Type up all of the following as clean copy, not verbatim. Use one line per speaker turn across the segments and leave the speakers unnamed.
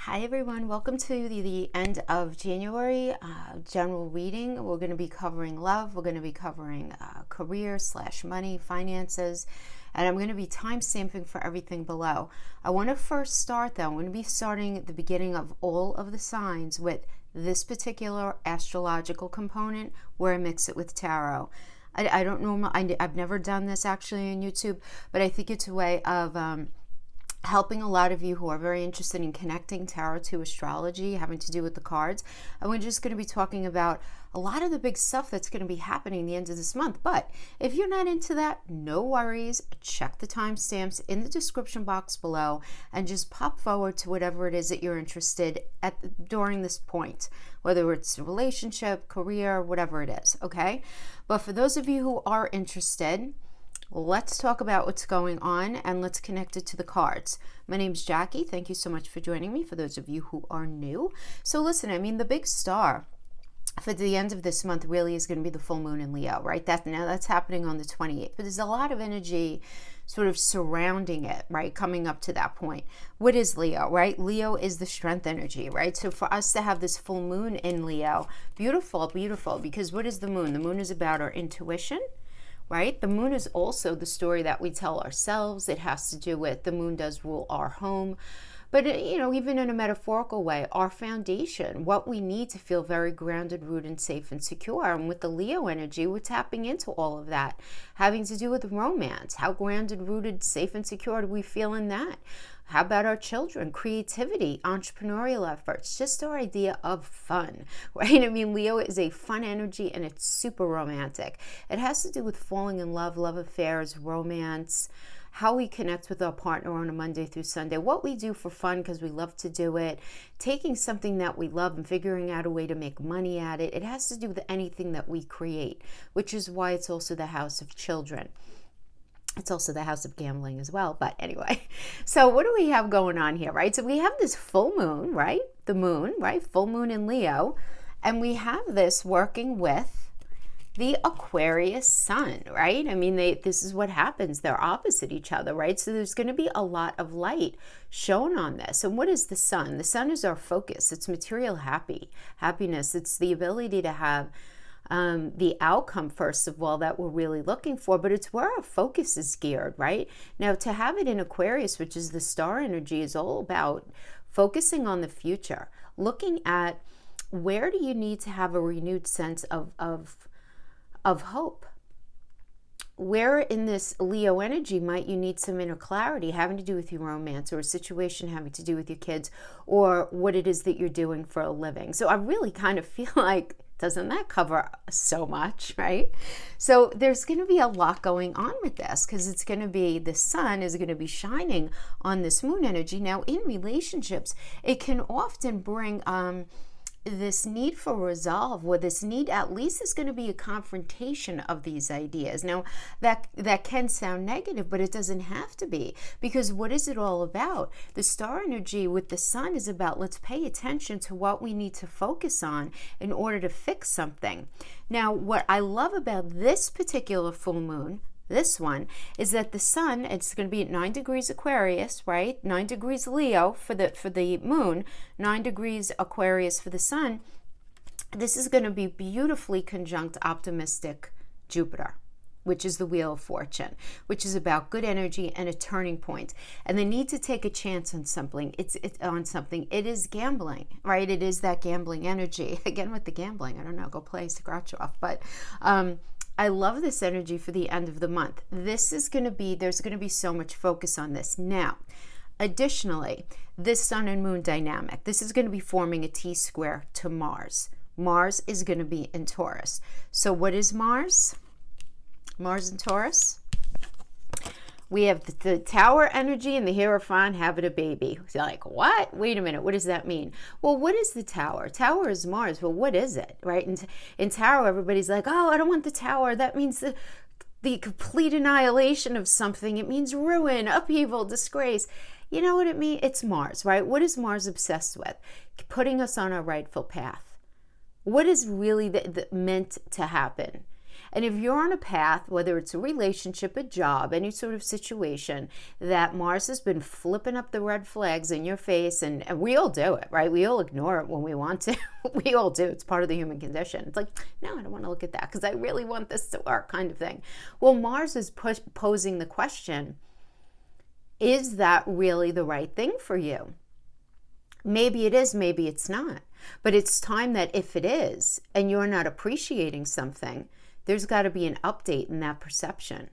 Hi everyone, welcome to the end of January general reading. We're going to be covering love, we're going to be covering career / money, finances, and I'm going to be time stamping for everything below. I want to first start though, I'm going to be starting at the beginning of all of the signs with this particular astrological component where I mix it with tarot. I don't know, I've never done this actually on YouTube, but I think it's a way of helping a lot of you who are very interested in connecting tarot to astrology, having to do with the cards. And we're just going to be talking about a lot of the big stuff that's going to be happening the end of this month. But if you're not into that, no worries. Check the timestamps in the description box below and just pop forward to whatever it is that you're interested at during this point, whether it's a relationship, career, whatever it is, okay? But for those of you who are interested, let's talk about what's going on and let's connect it to the cards. My name's Jackie. Thank you so much for joining me, for those of you who are new. So listen, I mean, the big star for the end of this month really is going to be the full moon in Leo, right? That's happening on the 28th, but there's a lot of energy sort of surrounding it, right? Coming up to that point. What is Leo, right? Leo is the strength energy, right? So for us to have this full moon in Leo, beautiful, beautiful, because what is the moon? The moon is about our intuition, right? The moon is also the story that we tell ourselves. It has to do with the moon does rule our home. But, you know, even in a metaphorical way, our foundation, what we need to feel very grounded, rooted, safe, and secure. And with the Leo energy, we're tapping into all of that, having to do with romance. How grounded, rooted, safe, and secure do we feel in that? How about our children? Creativity, entrepreneurial efforts, just our idea of fun, right? I mean, Leo is a fun energy and it's super romantic. It has to do with falling in love, love affairs, romance, how we connect with our partner on a Monday through Sunday, what we do for fun because we love to do it, taking something that we love and figuring out a way to make money at it. It has to do with anything that we create, which is why it's also the house of children. It's also the house of gambling as well. But anyway, so what do we have going on here, right? So we have this full moon, right? The moon, right? Full moon in Leo. And we have this working with the Aquarius sun, right? I mean, this is what happens. They're opposite each other, right? So there's going to be a lot of light shown on this. And what is the sun? The sun is our focus. It's material happiness. It's the ability to have the outcome, first of all, that we're really looking for, but it's where our focus is geared, right? Now, to have it in Aquarius, which is the star energy, is all about focusing on the future, looking at where do you need to have a renewed sense of hope. Where in this Leo energy might you need some inner clarity having to do with your romance or a situation having to do with your kids or what it is that you're doing for a living. So I really kind of feel like, doesn't that cover so much, right? So there's going to be a lot going on with this because it's going to be, the sun is going to be shining on this moon energy. Now in relationships, it can often bring this need for resolve, or this need at least is going to be a confrontation of these ideas. Now that can sound negative, but it doesn't have to be, because what is it all about? The star energy with the sun is about, let's pay attention to what we need to focus on in order to fix something. Now what I love about this particular full moon, this one, is that the sun, it's going to be at 9 degrees Aquarius, right? 9 degrees Leo for the moon, 9 degrees Aquarius for the sun. This is going to be beautifully conjunct optimistic Jupiter, which is the wheel of fortune, which is about good energy and a turning point. And the need to take a chance on something. It's on something. It is gambling, right? It is that gambling energy. Again, with the gambling, I don't know, go play scratch off. But I love this energy for the end of the month. There's going to be so much focus on this. Now, additionally, this sun and moon dynamic, this is going to be forming a T-square to Mars. Mars is going to be in Taurus. So what is Mars? Mars in Taurus. We have the Tower energy and the Hierophant having a baby. So like, what? Wait a minute. What does that mean? Well, what is the Tower? Tower is Mars. Well, what is it, right? And in Tarot, everybody's like, oh, I don't want the Tower. That means the complete annihilation of something. It means ruin, upheaval, disgrace. You know what it means? It's Mars, right? What is Mars obsessed with? Putting us on our rightful path. What is really meant to happen? And if you're on a path, whether it's a relationship, a job, any sort of situation, that Mars has been flipping up the red flags in your face, and we all do it, right? We all ignore it when we want to. We all do. It's part of the human condition. It's like, no, I don't want to look at that because I really want this to work, kind of thing. Well, Mars is posing the question, is that really the right thing for you? Maybe it is, maybe it's not. But it's time that if it is, and you're not appreciating something, there's got to be an update in that perception.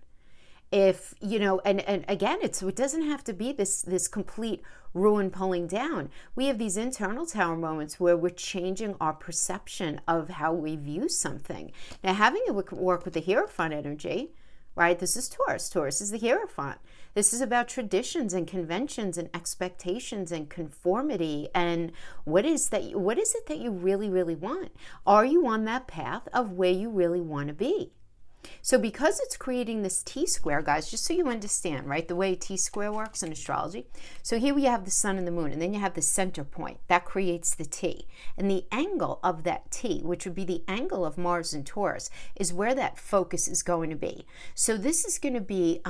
If, and again, it doesn't have to be this complete ruin pulling down. We have these internal tower moments where we're changing our perception of how we view something. Now, having it work with the Hierophant energy, right? This is Taurus. Taurus is the Hierophant. This is about traditions and conventions and expectations and conformity. And what is it that you really, really want? Are you on that path of where you really want to be? So because it's creating this T-square, guys, just so you understand, right, the way T-square works in astrology. So here we have the sun and the moon, and then you have the center point. That creates the T. And the angle of that T, which would be the angle of Mars and Taurus, is where that focus is going to be. So this is going to be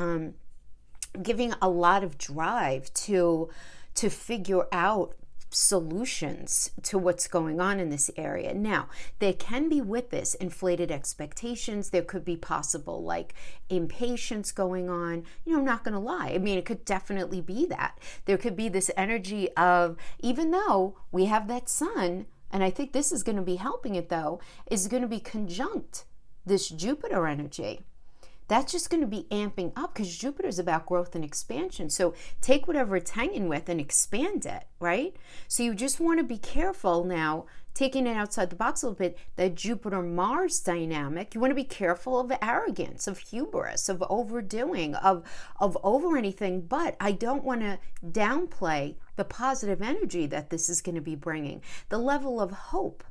giving a lot of drive to figure out solutions to what's going on in this area. Now, there can be with this inflated expectations. There could be possible like impatience going on. I'm not going to lie. I mean, it could definitely be that. There could be this energy of, even though we have that sun, and I think this is going to be helping it though, is going to be conjunct this Jupiter energy. That's just going to be amping up because Jupiter is about growth and expansion. So take whatever it's hanging with and expand it, right? So you just want to be careful now, taking it outside the box a little bit, that Jupiter-Mars dynamic. You want to be careful of arrogance, of hubris, of overdoing, of over anything. But I don't want to downplay the positive energy that this is going to be bringing. The level of hope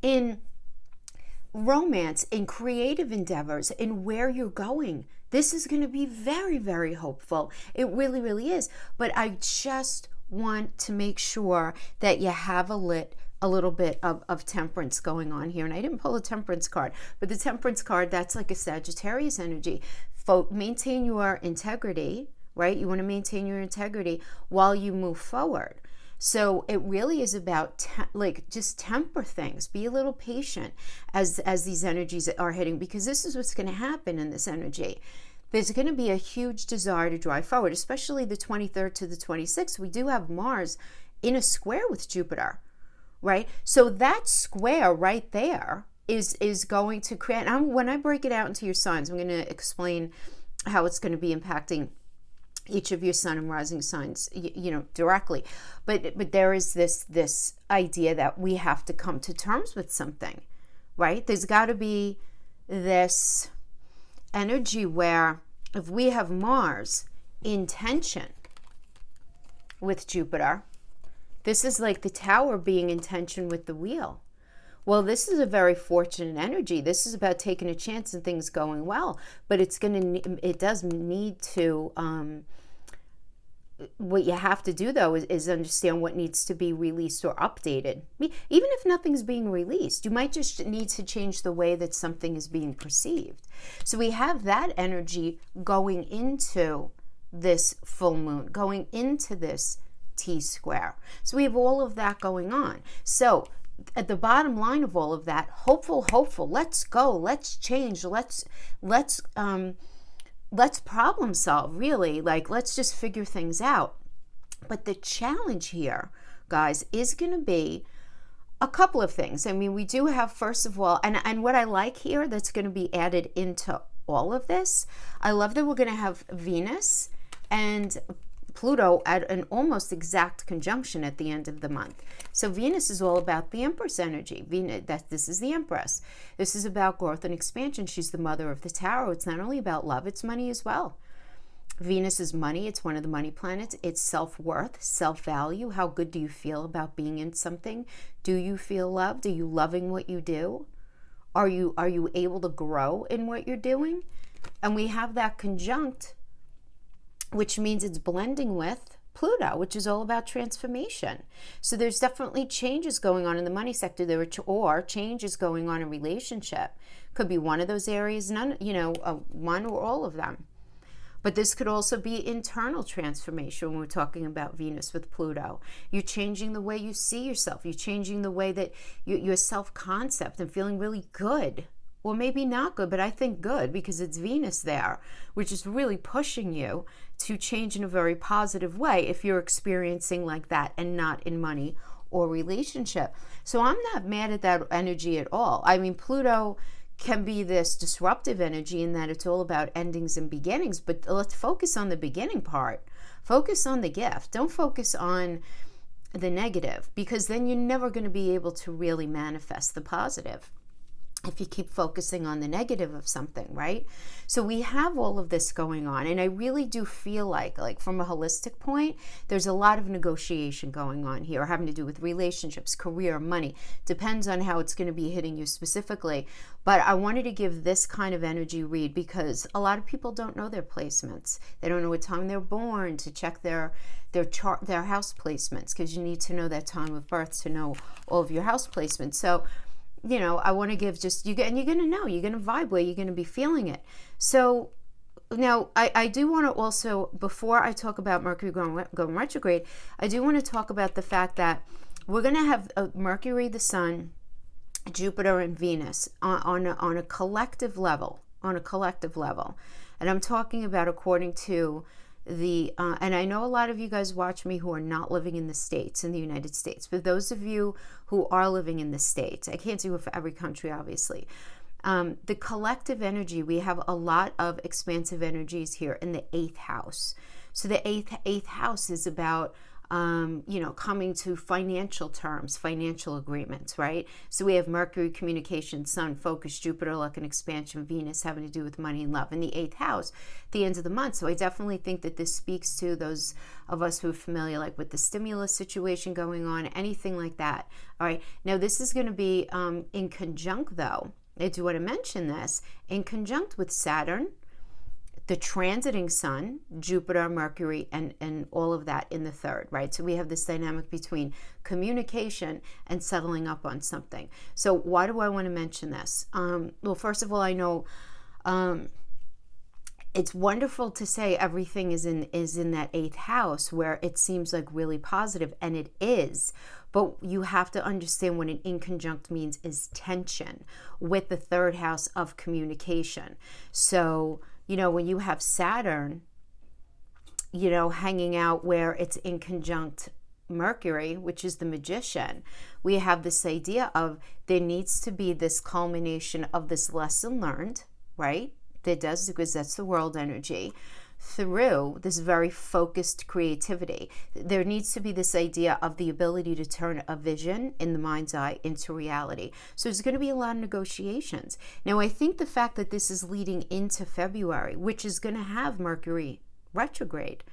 in romance, in creative endeavors, in where you're going. This is going to be very, very hopeful. It really, really is. But I just want to make sure that you have a little bit of temperance going on here. And I didn't pull a temperance card, but the temperance card, that's like a Sagittarius energy. Maintain your integrity, right? You want to maintain your integrity while you move forward. So it really is about just temper things. Be a little patient as these energies are hitting, because this is what's going to happen in this energy. There's going to be a huge desire to drive forward, especially the 23rd to the 26th. We do have Mars in a square with Jupiter, right? So that square right there is going to create, when I break it out into your signs, I'm going to explain how it's going to be impacting each of your sun and rising signs, directly. But there is this idea that we have to come to terms with something, right? There's got to be this energy where if we have Mars in tension with Jupiter, this is like the tower being in tension with the wheel. Well, this is a very fortunate energy. This is about taking a chance and things going well, but it does need to, what you have to do though is understand what needs to be released or updated. Even if nothing's being released, you might just need to change the way that something is being perceived. So we have that energy going into this full moon, going into this T-square. So we have all of that going on. So at the bottom line of all of that, hopeful, let's go, let's change, let's problem solve, really. Let's just figure things out. But the challenge here, guys, is going to be a couple of things. I mean, we do have, first of all, and what I like here that's going to be added into all of this, I love that we're going to have Venus and Pluto at an almost exact conjunction at the end of the month. So Venus is all about the Empress energy. This is the Empress. This is about growth and expansion. She's the mother of the tarot. It's not only about love, it's money as well. Venus is money. It's one of the money planets. It's self-worth, self-value. How good do you feel about being in something? Do you feel loved? Are you loving what you do? Are you able to grow in what you're doing? And we have that conjunct, which means it's blending with Pluto, which is all about transformation. So there's definitely changes going on in the money sector. There are changes going on in relationship. Could be one of those areas, none, one or all of them. But this could also be internal transformation when we're talking about Venus with Pluto. You're changing the way you see yourself. You're changing the way that your self-concept and feeling really good. Or maybe not good, but I think good because it's Venus there, which is really pushing you to change in a very positive way if you're experiencing like that and not in money or relationship. So I'm not mad at that energy at all. I mean, Pluto can be this disruptive energy in that it's all about endings and beginnings, but let's focus on the beginning part. Focus on the gift. Don't focus on the negative, because then you're never going to be able to really manifest the positive if you keep focusing on the negative of something, right? So we have all of this going on, and I really do feel like from a holistic point, there's a lot of negotiation going on here having to do with relationships, career, money. Depends on how it's going to be hitting you specifically. But I wanted to give this kind of energy read because a lot of people don't know their placements. They don't know what time they're born to check their chart, their house placements, because you need to know that time of birth to know all of your house placements. So I want to give just, you're going to know, you're going to vibe where you're going to be feeling it. So now I do want to also, before I talk about Mercury going retrograde, I do want to talk about the fact that we're going to have Mercury, the Sun, Jupiter, and Venus on a collective level, And I'm talking about according to and I know a lot of you guys watch me who are not living in the United States, but those of you who are living in the States, I can't do it for every country, obviously. The collective energy, we have a lot of expansive energies here in the 8th house. So the eighth house is about coming to financial terms, financial agreements, right? So we have Mercury, communication, Sun, focus, Jupiter, luck and expansion, Venus having to do with money and love in the 8th house at the end of the month. So I definitely think that this speaks to those of us who are familiar with the stimulus situation going on, anything like that. All right. Now this is going to be in conjunct, though. I do want to mention this, in conjunct with Saturn, the transiting Sun, Jupiter, Mercury, and all of that in the 3rd, right? So we have this dynamic between communication and settling up on something. So why do I want to mention this? Well, first of all, I know it's wonderful to say everything is in that 8th house where it seems like really positive, and it is. But you have to understand what an in conjunct means is tension with the 3rd house of communication. So when you have Saturn, hanging out where it's in conjunct Mercury, which is the magician, we have this idea of there needs to be this culmination of this lesson learned, right? There does, because that's the world energy, through this very focused creativity. There needs to be this idea of the ability to turn a vision in the mind's eye into reality. So there's going to be a lot of negotiations. Now, I think the fact that this is leading into February, which is going to have Mercury retrograde.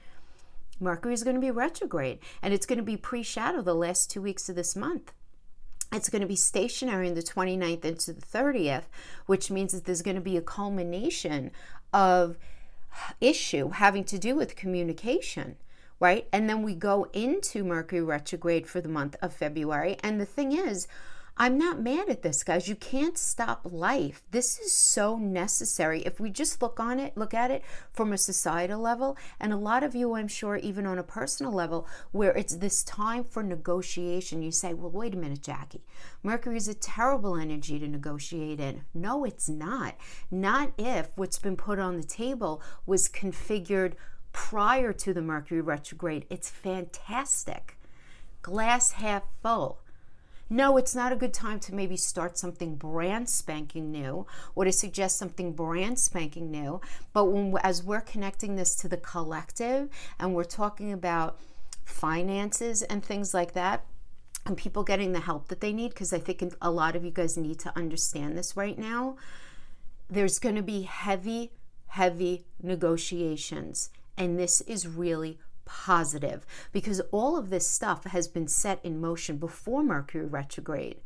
Mercury is going to be retrograde, and it's going to be pre-shadow the last 2 weeks of this month. It's going to be stationary in the 29th into the 30th, which means that there's going to be a culmination of issue having to do with communication, right? And then we go into Mercury retrograde for the month of February. And the thing is, I'm not mad at this, guys. You can't stop life. This is so necessary. If we just look at it from a societal level, and a lot of you, I'm sure, even on a personal level, where it's this time for negotiation. You say, well, wait a minute, Jackie. Mercury is a terrible energy to negotiate in. No, it's not. Not if what's been put on the table was configured prior to the Mercury retrograde. It's fantastic. Glass half full. No, it's not a good time to maybe start something brand spanking new or to suggest something brand spanking new. But as we're connecting this to the collective and we're talking about finances and things like that, and people getting the help that they need, because I think a lot of you guys need to understand this right now, there's going to be heavy negotiations. And this is really positive because all of this stuff has been set in motion before Mercury retrograde.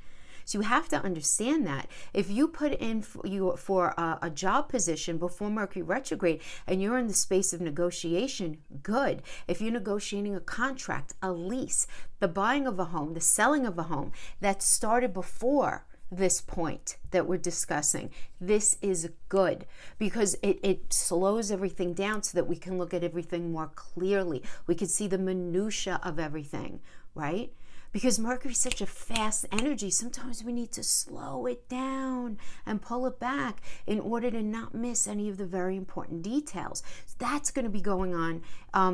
So you have to understand that. If you put in for a job position before Mercury retrograde and you're in the space of negotiation, good. If you're negotiating a contract, a lease, the buying of a home, the selling of a home that started before this point that we're discussing, this is good because it slows everything down so that we can look at everything more clearly. We can see the minutia of everything, right? Because Mercury is such a fast energy, sometimes we need to slow it down and pull it back in order to not miss any of the very important details. So that's going to be going on,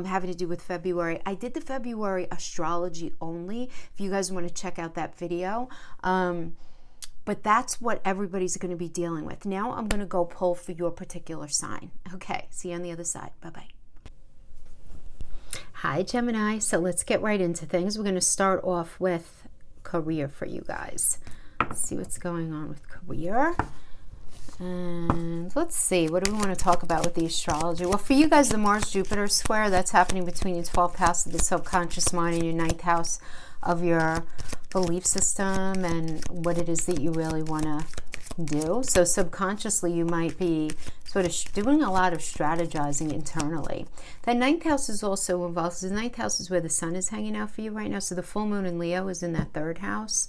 having to do with February. I did the February astrology only, if you guys want to check out that video. But that's what everybody's going to be dealing with. Now I'm going to go pull for your particular sign. Okay, see you on the other side. Bye-bye. Hi, Gemini. So let's get right into things. We're going to start off with career for you guys. Let's see what's going on with career. And let's see, what do we want to talk about with the astrology? Well, for you guys, the Mars-Jupiter square, that's happening between your 12th house of the subconscious mind and your 9th house of your belief system and what it is that you really want to do. So subconsciously, you might be sort of doing a lot of strategizing internally. The 9th house is also involved. So the 9th house is where the sun is hanging out for you right now. So the full moon in Leo is in that 3rd house.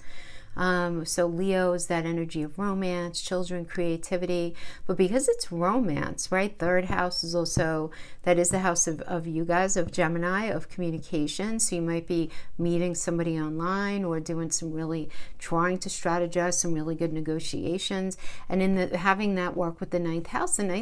So Leo is that energy of romance, children, creativity, but because it's romance, right? 3rd house is also, that is the house of you guys, of Gemini, of communication. So you might be meeting somebody online or doing some really, trying to strategize some really good negotiations. And in the having that work with the 9th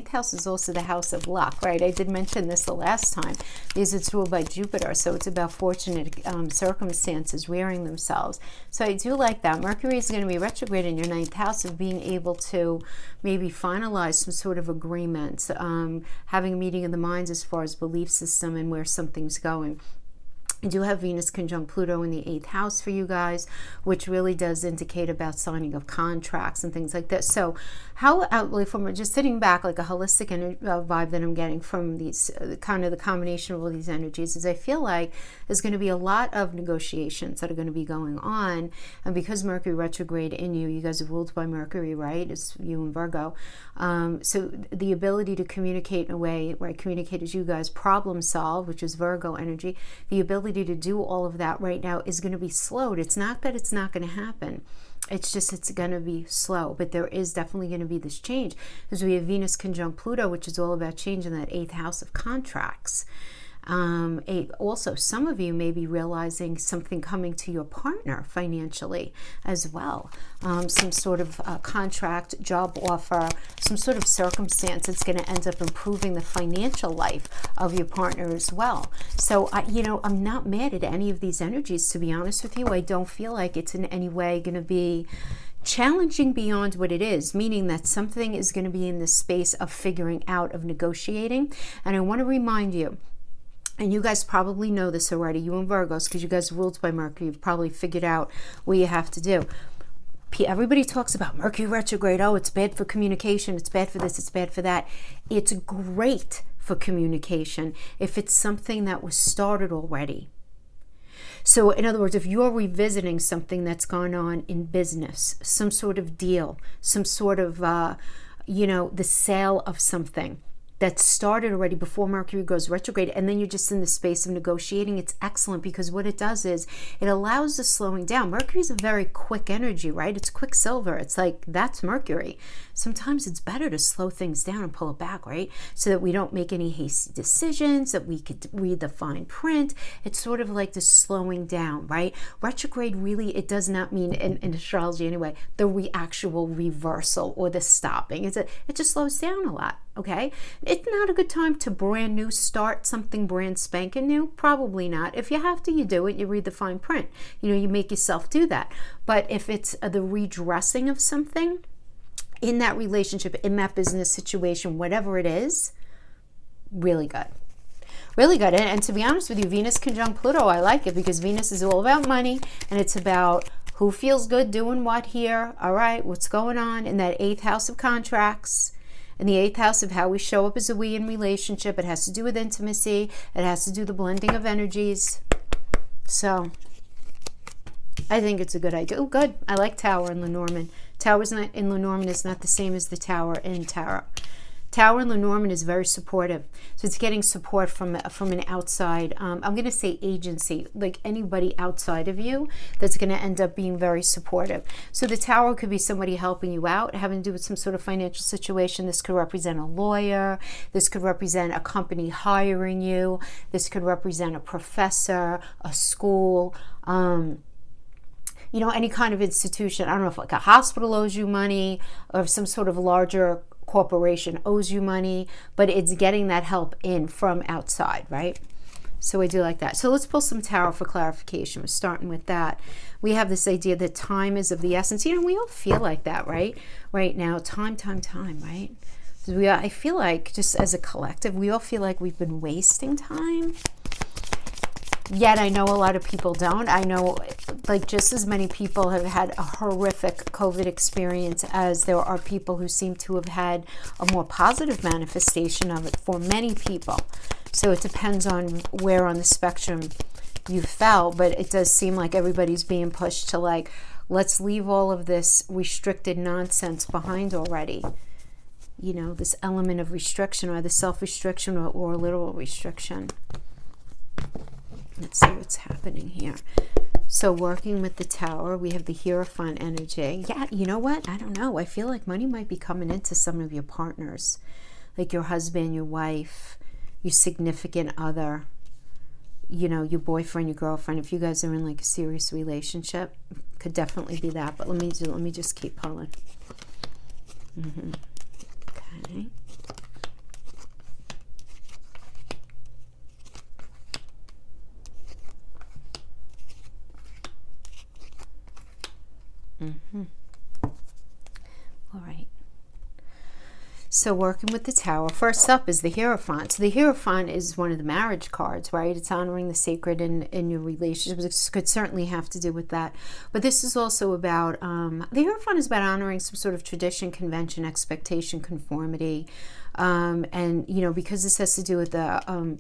house is also the house of luck, right? I did mention this the last time because it's ruled by Jupiter. So it's about fortunate circumstances rearing themselves. So I do like that. Mercury is going to be retrograde in your 9th house of being able to maybe finalize some sort of agreement, having a meeting of the minds as far as belief system and where something's going. I do have Venus conjunct Pluto in the 8th house for you guys, which really does indicate about signing of contracts and things like that. So how, from just sitting back, like a holistic vibe that I'm getting from these, kind of the combination of all these energies, is I feel like there's going to be a lot of negotiations that are going to be going on. And because Mercury retrograde in you, you guys are ruled by Mercury, right? It's you and Virgo. So the ability to communicate in a way, right? Communicate as you guys, problem solve, which is Virgo energy. The ability to do all of that right now is going to be slowed. It's not that it's not going to happen. It's just it's going to be slow. But there is definitely going to be this change because we have Venus conjunct Pluto, which is all about change in that 8th house of contracts. Also, some of you may be realizing something coming to your partner financially as well. Some sort of contract, job offer, some sort of circumstance that's going to end up improving the financial life of your partner as well. So, I'm not mad at any of these energies, to be honest with you. I don't feel like it's in any way going to be challenging beyond what it is, meaning that something is going to be in the space of figuring out, of negotiating. And I want to remind you, and you guys probably know this already, you and Virgos, because you guys are ruled by Mercury, you've probably figured out what you have to do. Everybody talks about Mercury retrograde. Oh, it's bad for communication. It's bad for this. It's bad for that. It's great for communication if it's something that was started already. So in other words, if you're revisiting something that's gone on in business, some sort of deal, some sort of, the sale of something that started already before Mercury goes retrograde, and then you're just in the space of negotiating, it's excellent because what it does is it allows the slowing down. Mercury is a very quick energy, right? It's quicksilver. It's like, that's Mercury. Sometimes it's better to slow things down and pull it back, right? So that we don't make any hasty decisions, that we could read the fine print. It's sort of like the slowing down, right? Retrograde really, it does not mean, in astrology anyway, the actual reversal or the stopping. It just slows down a lot. Okay, it's not a good time to brand new start something brand spanking new. Probably not. If you have to, you do it. You read the fine print. You make yourself do that. But if it's the redressing of something in that relationship, in that business situation, whatever it is, really good. Really good. And to be honest with you, Venus conjunct Pluto, I like it because Venus is all about money and it's about who feels good doing what here. All right, what's going on in that 8th house of contracts. In the 8th house of how we show up as a we in relationship. It has to do with intimacy. It has to do the blending of energies. So I think it's a good idea. Oh, good. I like Tower in Lenormand. Tower's not in Lenormand is not the same as the Tower in Tarot. Tower in Lenormand is very supportive. So it's getting support from an outside, I'm going to say agency, like anybody outside of you that's going to end up being very supportive. So the Tower could be somebody helping you out, having to do with some sort of financial situation. This could represent a lawyer. This could represent a company hiring you. This could represent a professor, a school, you know, any kind of institution. I don't know if like a hospital owes you money or if some sort of larger corporation owes you money, but it's getting that help in from outside, right? So I do like that. So let's pull some tarot for clarification. We're starting with that. We have this idea that time is of the essence. You know, we all feel like that, right? Right now, time, right? I feel like, just as a collective, we all feel like we've been wasting time. Yet I know a lot of people don't. I know like just as many people have had a horrific COVID experience as there are people who seem to have had a more positive manifestation of it for many people. So it depends on where on the spectrum you fell, but it does seem like everybody's being pushed to like, let's leave all of this restricted nonsense behind already. You know, this element of restriction or the self-restriction or literal restriction. Let's see what's happening here. So working with the Tower, we have the Hierophant energy. Yeah, you know what? I don't know. I feel like money might be coming into some of your partners, like your husband, your wife, your significant other, you know, your boyfriend, your girlfriend. If you guys are in like a serious relationship, could definitely be that. But let me just keep pulling. Okay. All right. So working with the Tower, first up is the Hierophant. So the Hierophant is one of the marriage cards, right? It's honoring the sacred in your relationships. It could certainly have to do with that. But this is also about, the Hierophant is about honoring some sort of tradition, convention, expectation, conformity. And, you know, because this has to do with a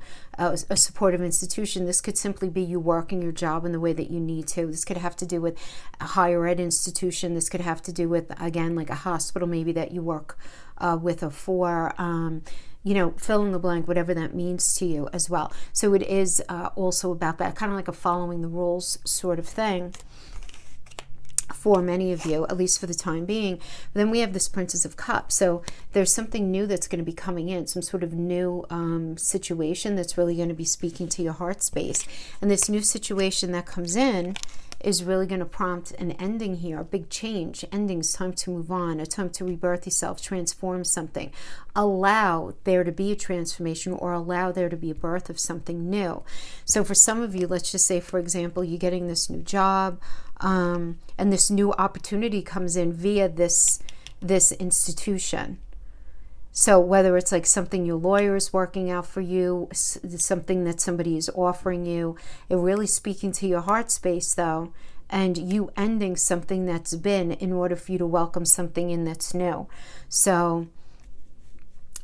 supportive institution, this could simply be you working your job in the way that you need to. This could have to do with a higher ed institution. This could have to do with, again, like a hospital maybe that you work with or for, you know, fill in the blank, whatever that means to you as well. So it is also about that, kind of like a following the rules sort of thing for many of you, at least for the time being. Then we have this Princess of Cups. So there's something new that's going to be coming in, some sort of new situation that's really going to be speaking to your heart space. And this new situation that comes in is really going to prompt an ending here, a big change. Endings, time to move on, a time to rebirth yourself, transform something. Allow there to be a transformation or allow there to be a birth of something new. So for some of you, let's just say, for example, you're getting this new job and this new opportunity comes in via this institution. So whether it's like something your lawyer is working out for you, something that somebody is offering you, it really speaking to your heart space though, and you ending something that's been in order for you to welcome something in that's new. So,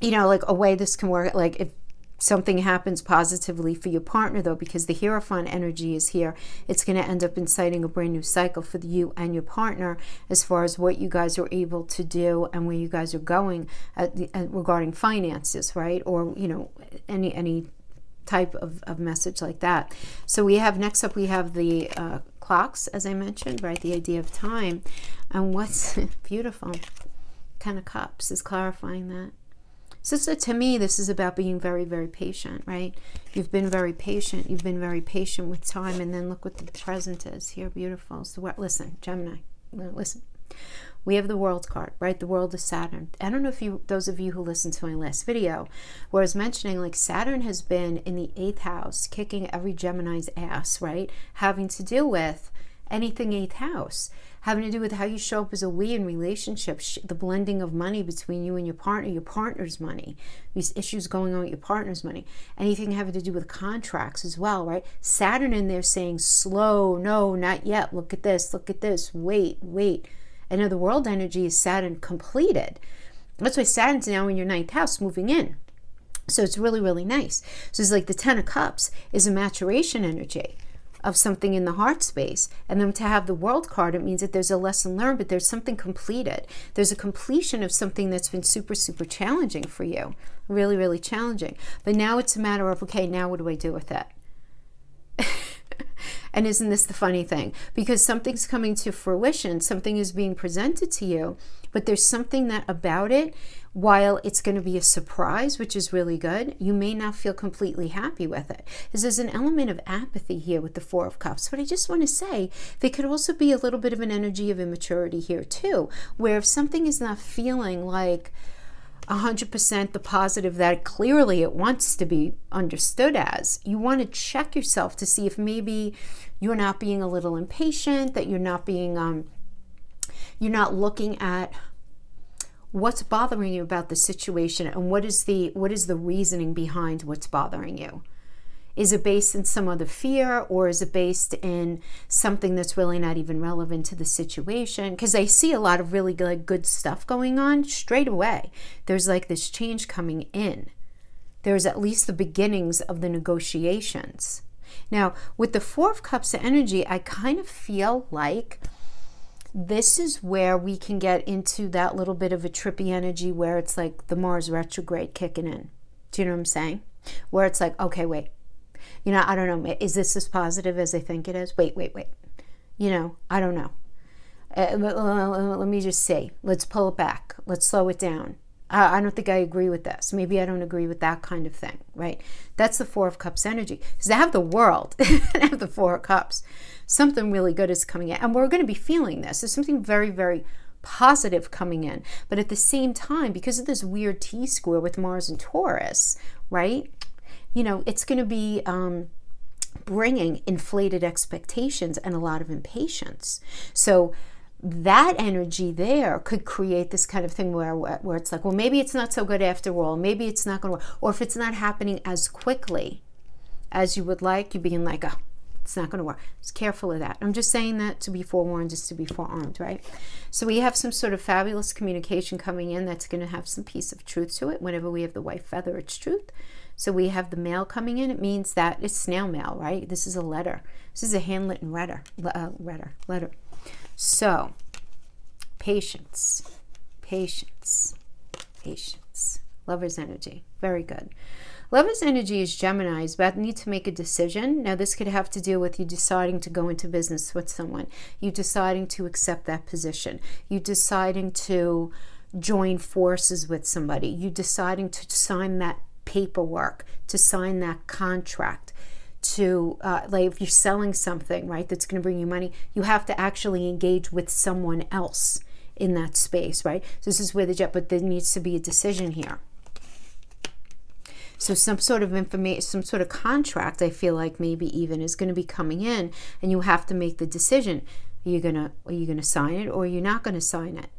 you know, like a way this can work, like if something happens positively for your partner though, because the Hierophant energy is here, it's going to end up inciting a brand new cycle for you and your partner as far as what you guys are able to do and where you guys are going regarding finances, right? Or, you know, any type of message like that. So we have, next up we have the clocks, as I mentioned, right? The idea of time. And what's beautiful, 10 of Cups is clarifying that. So to me, this is about being very, very patient, right? You've been very patient. You've been very patient with time. And then look what the present is here. Beautiful. So listen, Gemini, listen. We have the World card, right? The world of Saturn. I don't know if those of you who listened to my last video, where I was mentioning like Saturn has been in the 8th house, kicking every Gemini's ass, right? Having to do with anything 8th house, having to do with how you show up as a we in relationships, the blending of money between you and your partner's money, these issues going on with your partner's money, anything having to do with contracts as well, right? Saturn in there saying slow, no, not yet, look at this, wait. I know the world energy is Saturn completed. That's why Saturn's now in your 9th house moving in. So it's really, really nice. So it's like the 10 of Cups is a maturation energy. of something in the heart space. And then to have the World card, it means that there's a lesson learned, but there's something completed. There's a completion of something that's been super, super challenging for you. Really, really challenging. But now it's a matter of, okay, now what do I do with it? And isn't this the funny thing? Because something's coming to fruition, something is being presented to you, but there's something that about it, while it's going to be a surprise, which is really good, you may not feel completely happy with it. Because there's an element of apathy here with the Four of Cups. But I just want to say, there could also be a little bit of an energy of immaturity here too, where if something is not feeling like 100% the positive that clearly it wants to be understood as, you want to check yourself to see if maybe you're not being a little impatient, that you're not being, you're not looking at what's bothering you about the situation and what is the reasoning behind what's bothering you. Is it based in some other fear, or is it based in something that's really not even relevant to the situation? Because I see a lot of really good stuff going on straight away. There's like this change coming in. There's at least the beginnings of the negotiations. Now, with the Four of Cups energy, I kind of feel like this is where we can get into that little bit of a trippy energy where it's like the Mars retrograde kicking in. Do you know what I'm saying? Where it's like, okay, wait. You know, I don't know. Is this as positive as I think it is? Wait. You know, I don't know. Let me just say, let's pull it back. Let's slow it down. I don't think I agree with this. Maybe I don't agree with that kind of thing, right? That's the Four of Cups energy. Because they have the World and have the Four of Cups. Something really good is coming in. And we're going to be feeling this. There's something very, very positive coming in. But at the same time, because of this weird T-square with Mars and Taurus, right? You know, it's going to be bringing inflated expectations and a lot of impatience. So that energy there could create this kind of thing where it's like, well, maybe it's not so good after all. Maybe it's not going to work. Or if it's not happening as quickly as you would like, you're being like, oh, it's not going to work. Just careful of that. I'm just saying that to be forewarned, just to be forearmed, right? So we have some sort of fabulous communication coming in that's going to have some piece of truth to it. Whenever we have the white feather, it's truth. So we have the mail coming in. It means that it's snail mail, right? This is a letter. This is a handwritten letter. So, patience. Lover's energy. Very good. Lover's energy is Gemini. Is about need to make a decision. Now, this could have to do with you deciding to go into business with someone. You deciding to accept that position. You deciding to join forces with somebody. You deciding to sign that paperwork, to sign that contract, to like if you're selling something, right, that's going to bring you money, you have to actually engage with someone else in that space, right? So this is where but there needs to be a decision here. So some sort of information, some sort of contract, I feel like maybe even is going to be coming in, and you have to make the decision. Are you gonna sign it, or are you not going to sign it?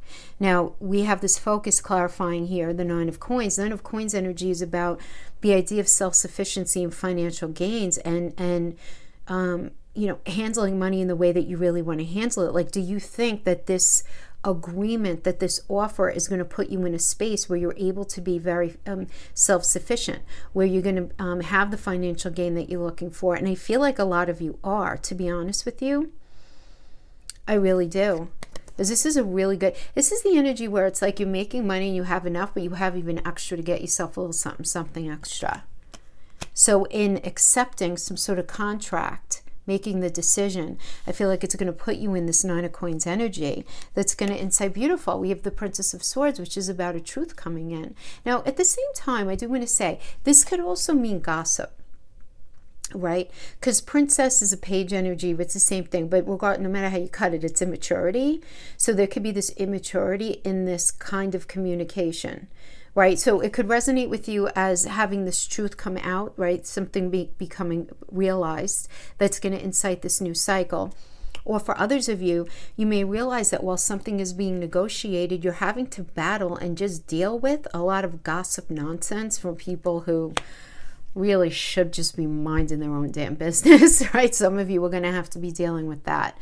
Now, we have this focus clarifying here, the Nine of Coins. Nine of Coins energy is about the idea of self-sufficiency and financial gains, and you know, handling money in the way that you really want to handle it. Like, do you think that this agreement, that this offer is going to put you in a space where you're able to be very self-sufficient, where you're going to have the financial gain that you're looking for? And I feel like a lot of you are, to be honest with you. I really do. Because this is a really good, this is the energy where it's like you're making money and you have enough, but you have even extra to get yourself a little something extra. So in accepting some sort of contract, making the decision, I feel like it's going to put you in this Nine of Coins energy that's going to incite beautiful. We have the Princess of Swords, which is about a truth coming in. Now, at the same time, I do want to say, this could also mean gossip. Right? Because Princess is a page energy, but it's the same thing. But no matter how you cut it, it's immaturity. So there could be this immaturity in this kind of communication, right? So it could resonate with you as having this truth come out, right? Something becoming realized that's going to incite this new cycle. Or for others of you, you may realize that while something is being negotiated, you're having to battle and just deal with a lot of gossip nonsense from people who really should just be minding their own damn business, right? Some of you are going to have to be dealing with that.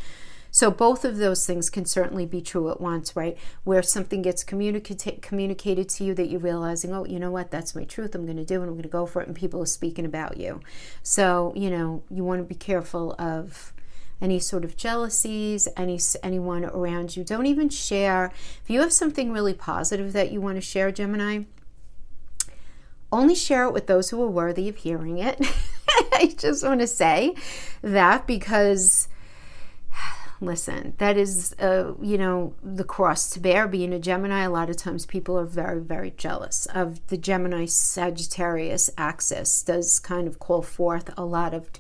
So both of those things can certainly be true at once, right? Where something gets communicated to you that you're realizing, oh, you know what, that's my truth, I'm going to do it, I'm going to go for it, and people are speaking about you. So, you want to be careful of any sort of jealousies, anyone around you. Don't even share. If you have something really positive that you want to share, Gemini, only share it with those who are worthy of hearing it. I just want to say that because, listen, that is, the cross to bear being a Gemini. A lot of times people are very, very jealous of the Gemini-Sagittarius axis. Does kind of call forth a lot of,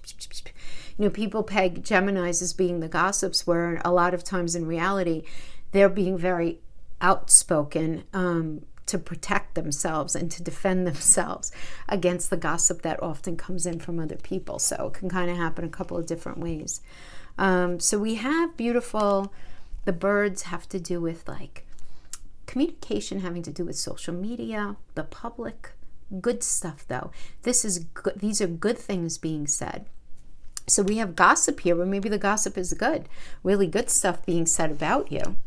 people peg Geminis as being the gossips, where a lot of times in reality, they're being very outspoken to protect themselves and to defend themselves against the gossip that often comes in from other people. So it can kind of happen a couple of different ways. So we have the birds have to do with like communication, having to do with social media, the public, good stuff though. This is good. These are good things being said. So we have gossip here, but maybe the gossip is good, really good stuff being said about you.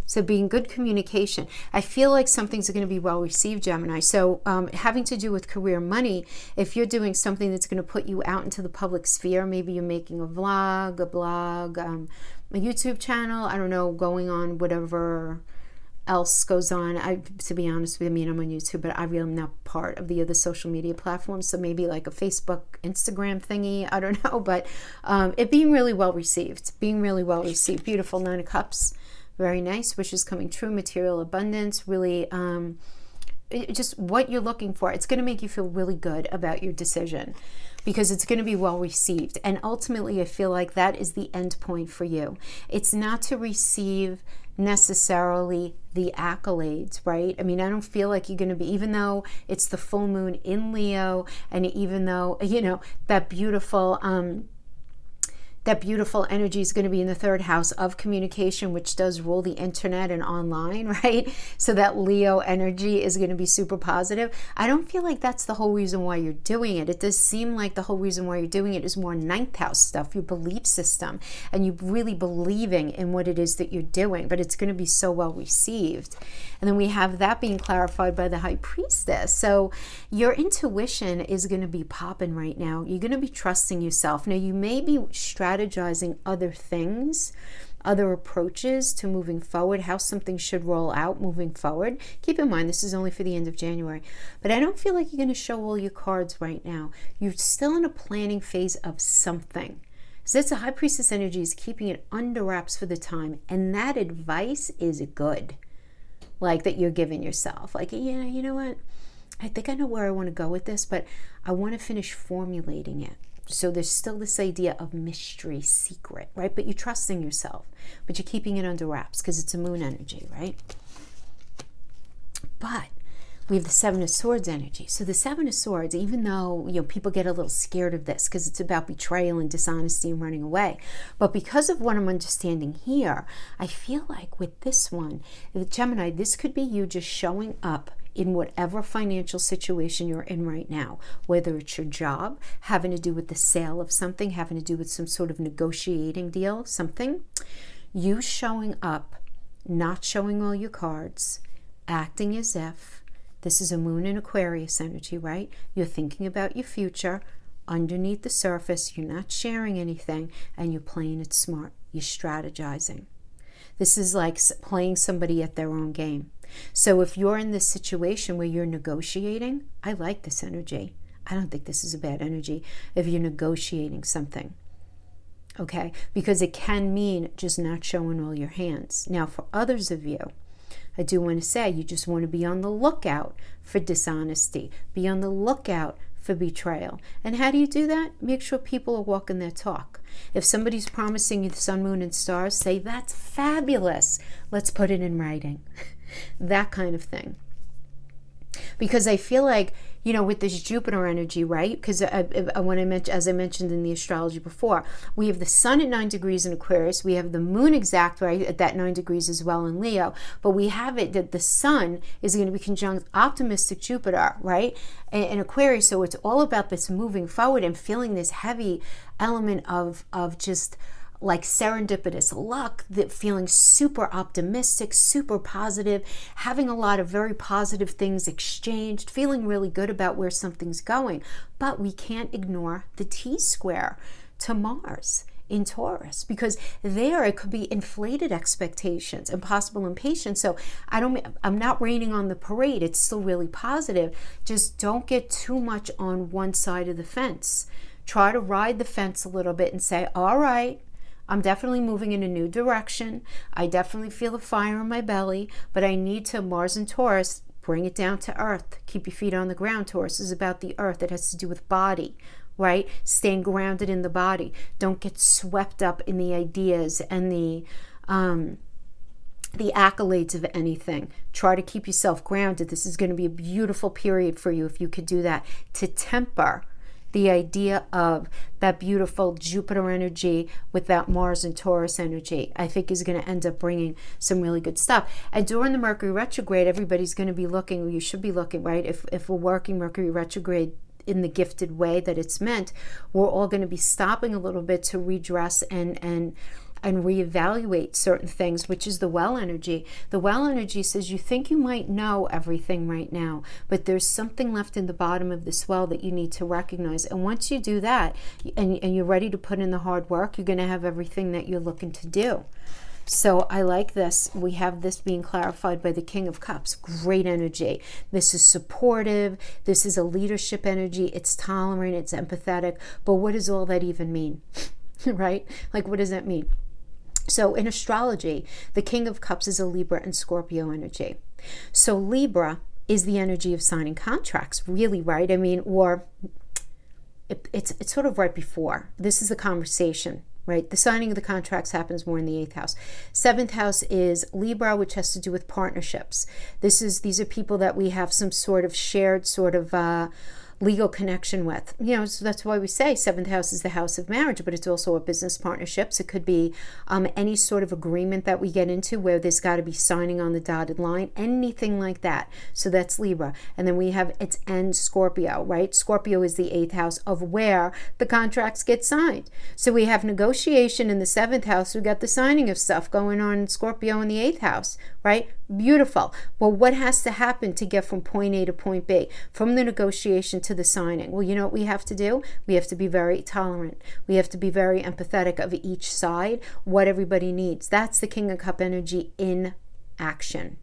So being good communication. I feel like something's going to be well received, Gemini. So having to do with career, money, if you're doing something that's going to put you out into the public sphere, maybe you're making a vlog, a blog, a YouTube channel, I don't know, going on whatever else goes on. To be honest with you, I'm on YouTube, but I really am not part of the other social media platforms. So maybe like a Facebook, Instagram thingy, I don't know. But it being really well received, Beautiful 9 of Cups. Very nice. Wishes coming true. Material abundance. Really just what you're looking for. It's going to make you feel really good about your decision because it's going to be well received. And ultimately, I feel like that is the end point for you. It's not to receive necessarily the accolades, right? I mean, I don't feel like you're going to be, even though it's the full moon in Leo, and even though, that beautiful energy is going to be in the 3rd house of communication, which does rule the internet and online, right? So that Leo energy is going to be super positive. I don't feel like that's the whole reason why you're doing it. It does seem like the whole reason why you're doing it is more 9th house stuff, your belief system, and you really believing in what it is that you're doing, but it's going to be so well received. And then we have that being clarified by the High Priestess. So your intuition is going to be popping right now. You're going to be trusting yourself. Now, you may be strategizing other things, other approaches to moving forward, how something should roll out moving forward. Keep in mind, this is only for the end of January, but I don't feel like you're going to show all your cards right now. You're still in a planning phase of something. So that's a High Priestess energy, is keeping it under wraps for the time, and that advice is good, like that you're giving yourself. Like, yeah, you know what? I think I know where I want to go with this, but I want to finish formulating it. So there's still this idea of mystery, secret, right? But you're trusting yourself, but you're keeping it under wraps because it's a moon energy, right? But we have the 7 of Swords energy. So the 7 of Swords, even though people get a little scared of this because it's about betrayal and dishonesty and running away, but because of what I'm understanding here, I feel like with this one, with Gemini, this could be you just showing up in whatever financial situation you're in right now, whether it's your job, having to do with the sale of something, having to do with some sort of negotiating deal, something, you showing up, not showing all your cards, acting as if. This is a moon in Aquarius energy, right? You're thinking about your future. Underneath the surface, you're not sharing anything, and you're playing it smart. You're strategizing. This is like playing somebody at their own game. So if you're in this situation where you're negotiating, I like this energy. I don't think this is a bad energy if you're negotiating something. Okay? Because it can mean just not showing all your hands. Now, for others of you, I do want to say you just want to be on the lookout for dishonesty. Be on the lookout for betrayal. And how do you do that? Make sure people are walking their talk. If somebody's promising you the sun, moon, and stars, say, that's fabulous. Let's put it in writing. That kind of thing. Because I feel like, with this Jupiter energy, right? Because as I mentioned in the astrology before, we have the sun at 9 degrees in Aquarius. We have the moon exact, right, at that 9 degrees as well in Leo. But we have it that the sun is going to be conjunct optimistic Jupiter, right, in Aquarius. So it's all about this moving forward and feeling this heavy element of just like serendipitous luck, that feeling super optimistic, super positive, having a lot of very positive things exchanged, feeling really good about where something's going. But we can't ignore the T-square to Mars in Taurus, because there it could be inflated expectations and possible impatience. So I'm not raining on the parade. It's still really positive. Just don't get too much on one side of the fence. Try to ride the fence a little bit and say, all right, I'm definitely moving in a new direction. I definitely feel a fire in my belly, but I need to, Mars and Taurus, bring it down to earth. Keep your feet on the ground. Taurus is about the earth. It has to do with body, right? Staying grounded in the body. Don't get swept up in the ideas and the accolades of anything. Try to keep yourself grounded. This is going to be a beautiful period for you if you could do that, to temper the idea of that beautiful Jupiter energy with that Mars and Taurus energy. I think is going to end up bringing some really good stuff. And during the Mercury retrograde, everybody's going to be looking, or you should be looking, right? If we're working Mercury retrograde in the gifted way that it's meant, we're all going to be stopping a little bit to redress and reevaluate certain things, which is the well energy. The well energy says you think you might know everything right now, but there's something left in the bottom of this well that you need to recognize. And once you do that, and you're ready to put in the hard work, you're going to have everything that you're looking to do. So I like this. We have this being clarified by the King of Cups. Great energy. This is supportive. This is a leadership energy. It's tolerant. It's empathetic. But what does all that even mean? Right? Like, what does that mean? So in astrology, the King of Cups is a Libra and Scorpio energy. So Libra is the energy of signing contracts, really, right? I mean, or it's sort of right before. This is the conversation, right? The signing of the contracts happens more in the 8th house. 7th house is Libra, which has to do with partnerships. These are people that we have some sort of shared sort of legal connection with. You know, so that's why we say 7th house is the house of marriage, but it's also a business partnerships. It could be any sort of agreement that we get into where there's got to be signing on the dotted line, anything like that. So that's Libra. And then we have its end Scorpio, right? Scorpio is the 8th house of where the contracts get signed. So we have negotiation in the 7th house. We got the signing of stuff going on in Scorpio in the 8th house, right? Beautiful. Well, what has to happen to get from point A to point B? From the negotiation to the signing. Well, you know what we have to do? We have to be very tolerant. We have to be very empathetic of each side, what everybody needs. That's the King of Cup energy in action.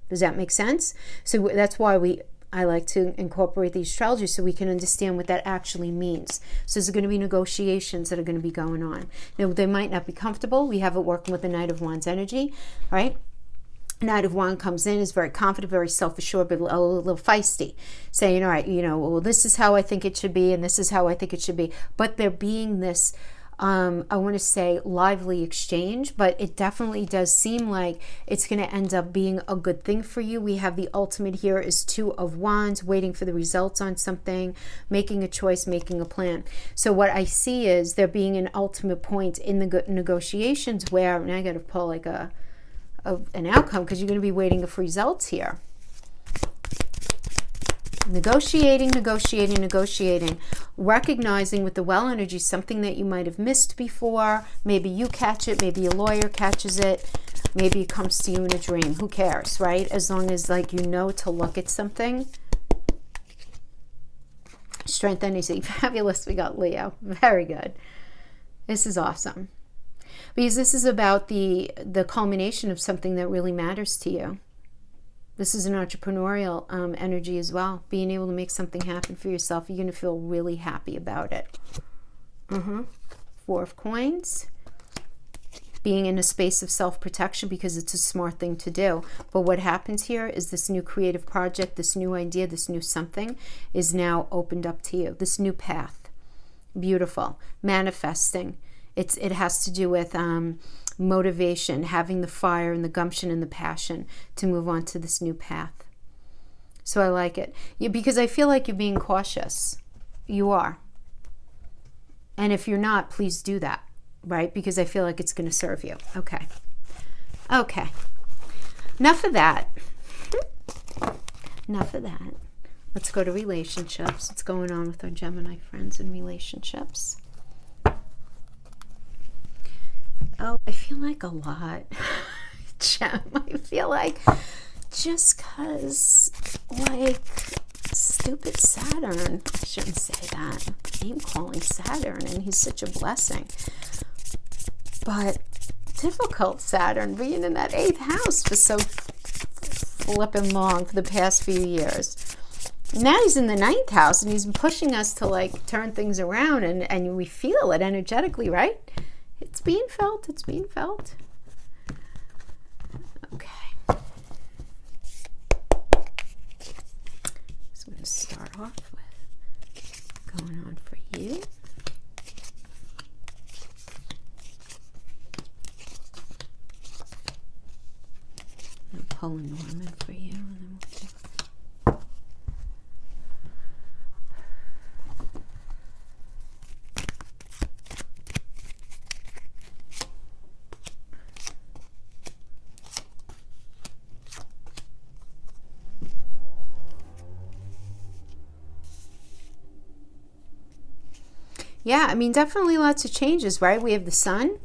Does that make sense? So that's why I like to incorporate the astrology so we can understand what that actually means. So there's going to be negotiations that are going to be going on. Now, they might not be comfortable. We have it working with the Knight of Wands energy, right? Knight of Wands comes in, is very confident, very self-assured, but a little feisty, saying, all right, well, this is how I think it should be, and this is how I think it should be. But there being this, I want to say, lively exchange, but it definitely does seem like it's going to end up being a good thing for you. We have the ultimate here is 2 of Wands, waiting for the results on something, making a choice, making a plan. So what I see is there being an ultimate point in the negotiations where, now I got to pull like an outcome, because you're going to be waiting for results here. Negotiating, recognizing with the well energy something that you might have missed before. Maybe you catch it, maybe a lawyer catches it, maybe it comes to you in a dream. Who cares, right? As long as to look at something. Strength energy, fabulous. We got Leo, very good. This is awesome. Because this is about the culmination of something that really matters to you. This is an entrepreneurial energy as well. Being able to make something happen for yourself. You're going to feel really happy about it. 4 of Coins. Being in a space of self-protection because it's a smart thing to do. But what happens here is this new creative project, this new idea, this new something is now opened up to you. This new path. Beautiful. Manifesting. It has to do with motivation, having the fire and the gumption and the passion to move on to this new path. So I like it. Because I feel like you're being cautious. You are. And if you're not, please do that, right? Because I feel like it's going to serve you. Okay. Enough of that. Let's go to relationships. What's going on with our Gemini friends in relationships? Oh, I feel like a lot. Gem, I feel like just because, like, stupid Saturn. I shouldn't say that. I'm calling Saturn, and he's such a blessing. But difficult Saturn being in that 8th house for so flipping long for the past few years. Now he's in the 9th house, and he's pushing us to, like, turn things around, and we feel it energetically, right? It's being felt. It's being felt. Okay. So I'm going to start off with going on for you. I'm pulling Norman for you, and then we'll do. Yeah, I mean, definitely lots of changes, right? We have the sun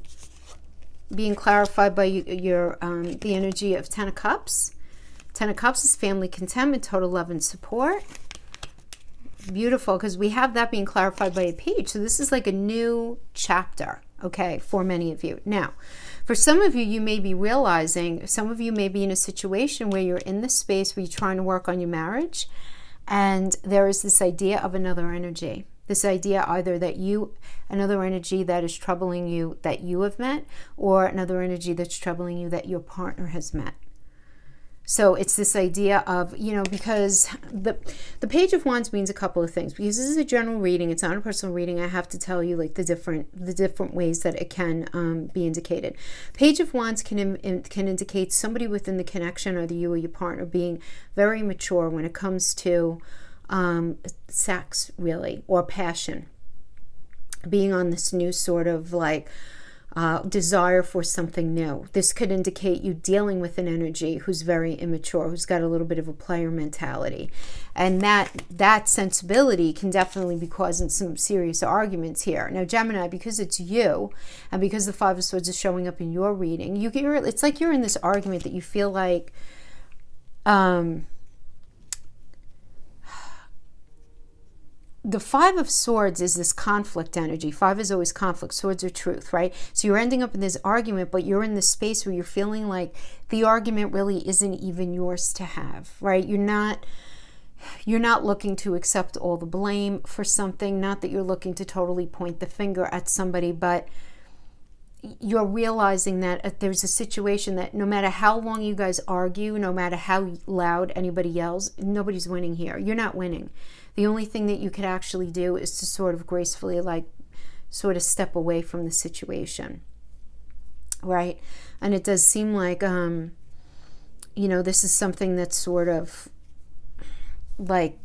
being clarified by your the energy of 10 of Cups. 10 of Cups is family contentment, total love and support. Beautiful, because we have that being clarified by a page. So this is like a new chapter, okay, for many of you. Now, for some of you, you may be realizing, some of you may be in a situation where you're in this space where you're trying to work on your marriage, and there is this idea of another energy. This idea either that another energy that is troubling you that you have met, or another energy that's troubling you that your partner has met. So it's this idea of, because the Page of Wands means a couple of things. Because this is a general reading, it's not a personal reading, I have to tell you like the different ways that it can be indicated. Page of Wands can indicate somebody within the connection, either you or your partner, being very mature when it comes to sex, really, or passion, being on this new sort of like desire for something new. This could indicate you dealing with an energy who's very immature, who's got a little bit of a player mentality, and that sensibility can definitely be causing some serious arguments here. Now, Gemini, because it's you, and because the Five of Swords is showing up in your reading, it's like you're in this argument that you feel like the Five of Swords is this conflict energy. 5 is always conflict. Swords are truth, right? So you're ending up in this argument, but you're in this space where you're feeling like the argument really isn't even yours to have, right? You're not looking to accept all the blame for something. Not that you're looking to totally point the finger at somebody, but you're realizing that there's a situation that no matter how long you guys argue, no matter how loud anybody yells, nobody's winning here. You're not winning. The only thing that you could actually do is to sort of gracefully, like, sort of step away from the situation, right? And it does seem like, this is something that's sort of like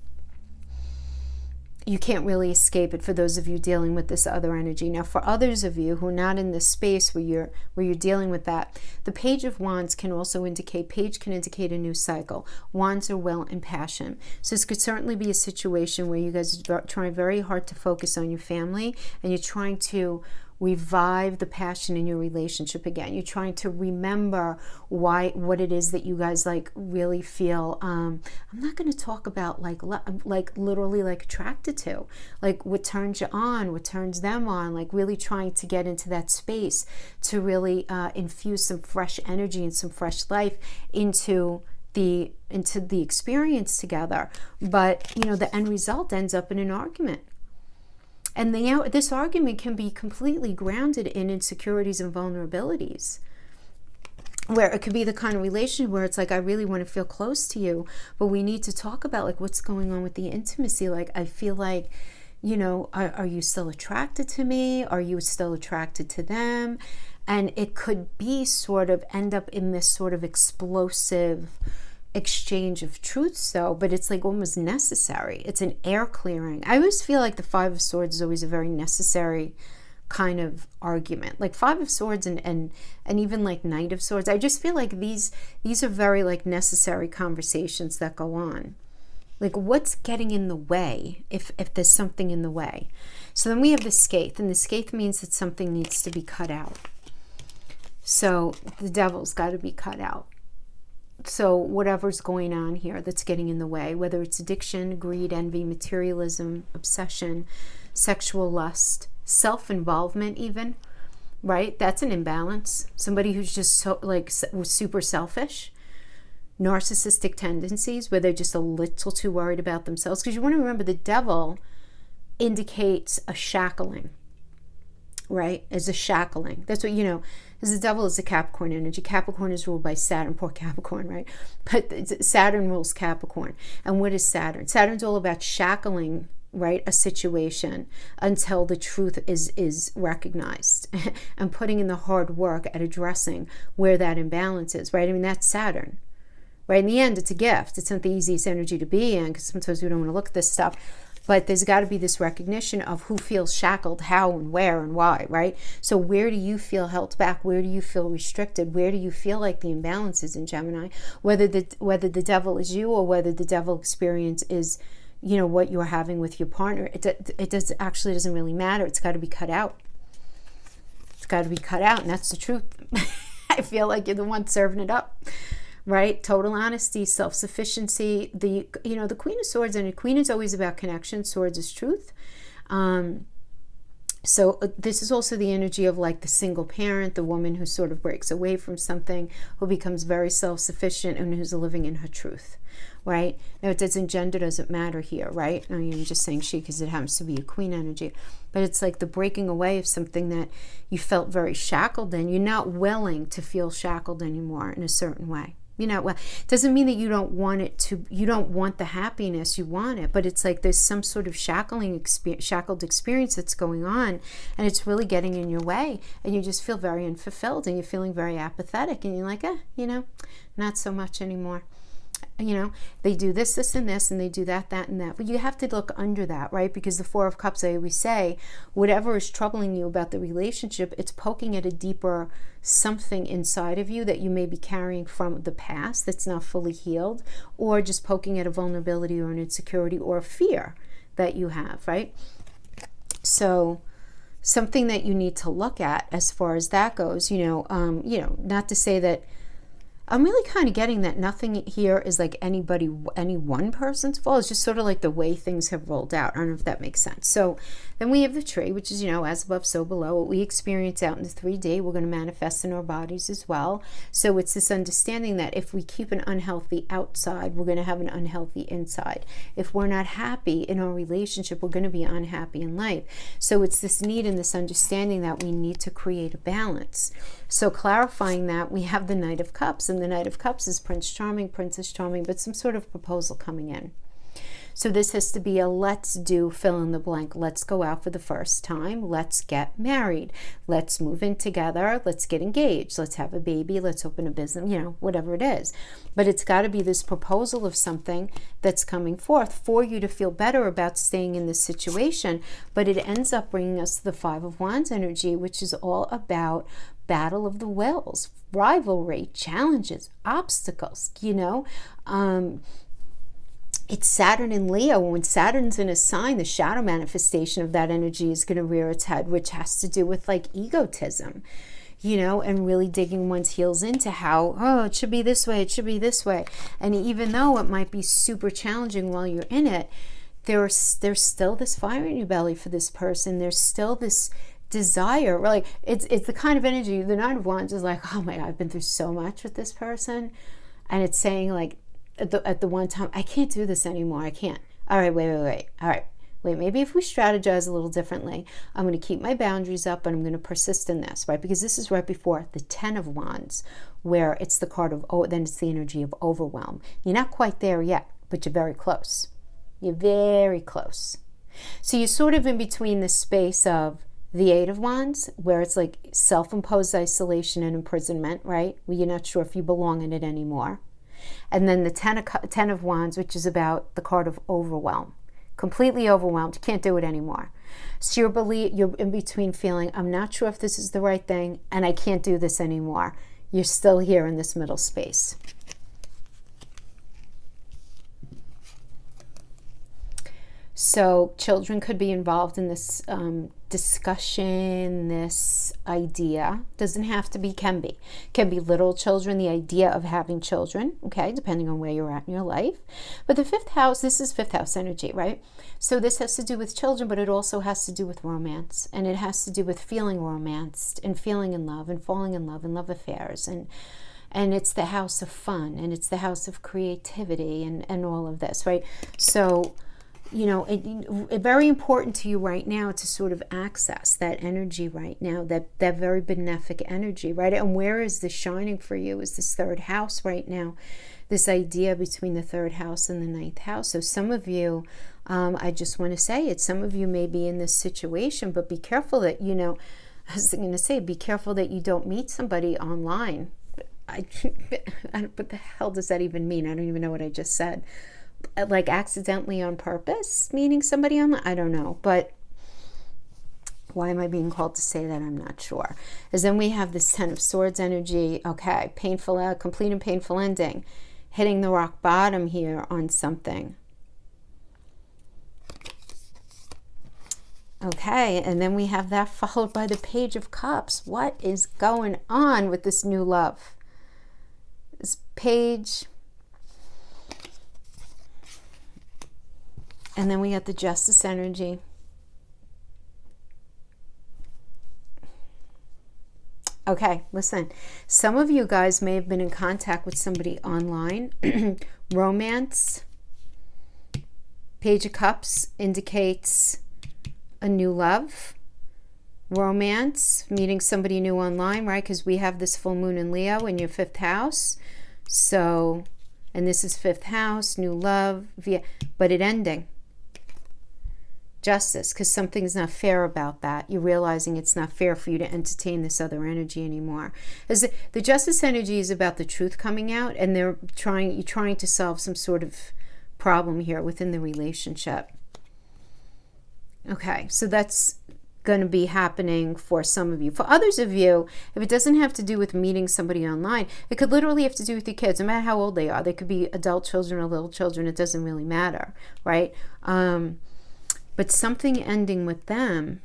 you can't really escape it for those of you dealing with this other energy. Now, for others of you who are not in this space where you're dealing with that, the Page of Wands can also indicate a new cycle. Wands are will and passion. So this could certainly be a situation where you guys are trying very hard to focus on your family, and you're trying to revive the passion in your relationship again. You're trying to remember what it is that you guys like really feel. I'm not going to talk about like literally like attracted to, like what turns you on, what turns them on, like really trying to get into that space to really infuse some fresh energy and some fresh life into the experience together. But the end result ends up in an argument. And this argument can be completely grounded in insecurities and vulnerabilities, where it could be the kind of relation where it's like, I really want to feel close to you, but we need to talk about like what's going on with the intimacy. Like, I feel like, are you still attracted to me? Are you still attracted to them? And it could be sort of end up in this sort of explosive exchange of truths, though, but it's like almost necessary. It's an air clearing. I always feel like the Five of Swords is always a very necessary kind of argument. Like Five of Swords and even like Knight of Swords. I just feel like these are very like necessary conversations that go on. Like, what's getting in the way if there's something in the way? So then we have the Skaith, and the Skaith means that something needs to be cut out. So the devil's got to be cut out. So whatever's going on here that's getting in the way, whether it's addiction, greed, envy, materialism, obsession, sexual lust, self-involvement even, right? That's an imbalance. Somebody who's just so super selfish, narcissistic tendencies where they're just a little too worried about themselves. Because you want to remember, the devil indicates a shackling, right? As a shackling. That's what, because the devil is a Capricorn energy. Capricorn is ruled by Saturn. Poor Capricorn, right? But Saturn rules Capricorn. And what is Saturn? Saturn's all about shackling, right, a situation until the truth is recognized and putting in the hard work at addressing where that imbalance is, right? I mean, that's Saturn, right? In the end, it's a gift. It's not the easiest energy to be in, because sometimes we don't want to look at this stuff. But there's got to be this recognition of who feels shackled, how and where and why, right? So where do you feel held back? Where do you feel restricted? Where do you feel like the imbalance is in Gemini? Whether the devil is you or whether the devil experience is, what you're having with your partner, it doesn't really matter. It's got to be cut out. It's got to be cut out, and that's the truth. I feel like you're the one serving it up. Right? Total honesty, self-sufficiency. The Queen of Swords, and the Queen is always about connection. Swords is truth. So this is also the energy of like the single parent, the woman who sort of breaks away from something, who becomes very self-sufficient and who's living in her truth, right? Now, gender doesn't matter here, right? I mean, I'm just saying she because it happens to be a Queen energy. But it's like the breaking away of something that you felt very shackled in. You're not willing to feel shackled anymore in a certain way. It doesn't mean that you don't want you don't want the happiness, you want it, but it's like there's some sort of shackled experience that's going on, and it's really getting in your way, and you just feel very unfulfilled, and you're feeling very apathetic, and you're like, not so much anymore. They do this, and this, and they do that, and that. But you have to look under that, right? Because the Four of Cups, I always say, whatever is troubling you about the relationship, it's poking at a deeper something inside of you that you may be carrying from the past that's not fully healed, or just poking at a vulnerability or an insecurity or a fear that you have, right? So something that you need to look at as far as that goes, not to say that I'm really kind of getting that nothing here is like any one person's fault. It's just sort of like the way things have rolled out. I don't know if that makes sense. So then we have the tree, which is, as above, so below. What we experience out in the 3D, we're going to manifest in our bodies as well. So it's this understanding that if we keep an unhealthy outside, we're going to have an unhealthy inside. If we're not happy in our relationship, we're going to be unhappy in life. So it's this need and this understanding that we need to create a balance. So clarifying that, we have the Knight of Cups, and the Knight of Cups is Prince Charming, Princess Charming, but some sort of proposal coming in. So this has to be a let's do, fill in the blank. Let's go out for the first time. Let's get married. Let's move in together. Let's get engaged. Let's have a baby. Let's open a business, whatever it is. But it's got to be this proposal of something that's coming forth for you to feel better about staying in this situation. But it ends up bringing us to the Five of Wands energy, which is all about battle of the wills, rivalry, challenges, obstacles, it's Saturn in Leo. When Saturn's in a sign, the shadow manifestation of that energy is going to rear its head, which has to do with like egotism, and really digging one's heels into how, it should be this way, it should be this way. And even though it might be super challenging while you're in it, there's still this fire in your belly for this person. There's still this desire. Like it's the kind of energy, the Nine of Wands is like, oh my God, I've been through so much with this person. And it's saying like, at the one time, I can't do this anymore. I can't. All right, wait. All right, wait, maybe if we strategize a little differently, I'm going to keep my boundaries up and I'm going to persist in this, right? Because this is right before the Ten of Wands, where it's the card of, then it's the energy of overwhelm. You're not quite there yet, but you're very close. You're very close. So you're sort of in between the space of the Eight of Wands, where it's like self-imposed isolation and imprisonment, right? Where you're not sure if you belong in it anymore. And then the Ten of Wands, which is about the card of overwhelm. Completely overwhelmed, can't do it anymore. So you're in between feeling, I'm not sure if this is the right thing, and I can't do this anymore. You're still here in this middle space. So children could be involved in this discussion, this idea. Doesn't have to be, can be. Can be little children, the idea of having children, okay, depending on where you're at in your life. But the fifth house, this is fifth house energy, right? So this has to do with children, but it also has to do with romance. And it has to do with feeling romanced and feeling in love and falling in love affairs. And it's the house of fun, and it's the house of creativity and all of this, right? So, you know, it's very important to you right now to sort of access that energy right now, that very benefic energy, right? And where is this shining for you is this third house right now, this idea between the third house and the ninth house. So some of you, I just want to say it, some of you may be in this situation, but be careful that, you know, I was going to say, be careful that you don't meet somebody online. What the hell does that even mean? I don't even know what I just said. Like accidentally on purpose, meeting somebody online? I don't know. But why am I being called to say that? I'm not sure. Because then we have this Ten of Swords energy. Okay, painful, complete and painful ending. Hitting the rock bottom here on something. Okay, and then we have that followed by the Page of Cups. What is going on with this new love? This page. And then we got the Justice energy. Okay, listen. Some of you guys may have been in contact with somebody online. Romance. Page of Cups indicates a new love. Romance, meeting somebody new online, right? Because we have this full moon in Leo in your fifth house. So, and this is fifth house, new love, but it ending. Justice, because something's not fair about that. You're realizing it's not fair for you to entertain this other energy anymore. As the Justice energy is about the truth coming out, and you're trying to solve some sort of problem here within the relationship. Okay, so that's going to be happening for some of you. For others of you, if it doesn't have to do with meeting somebody online, it could literally have to do with your kids, no matter how old they are. They could be adult children or little children. It doesn't really matter, right? But something ending with them.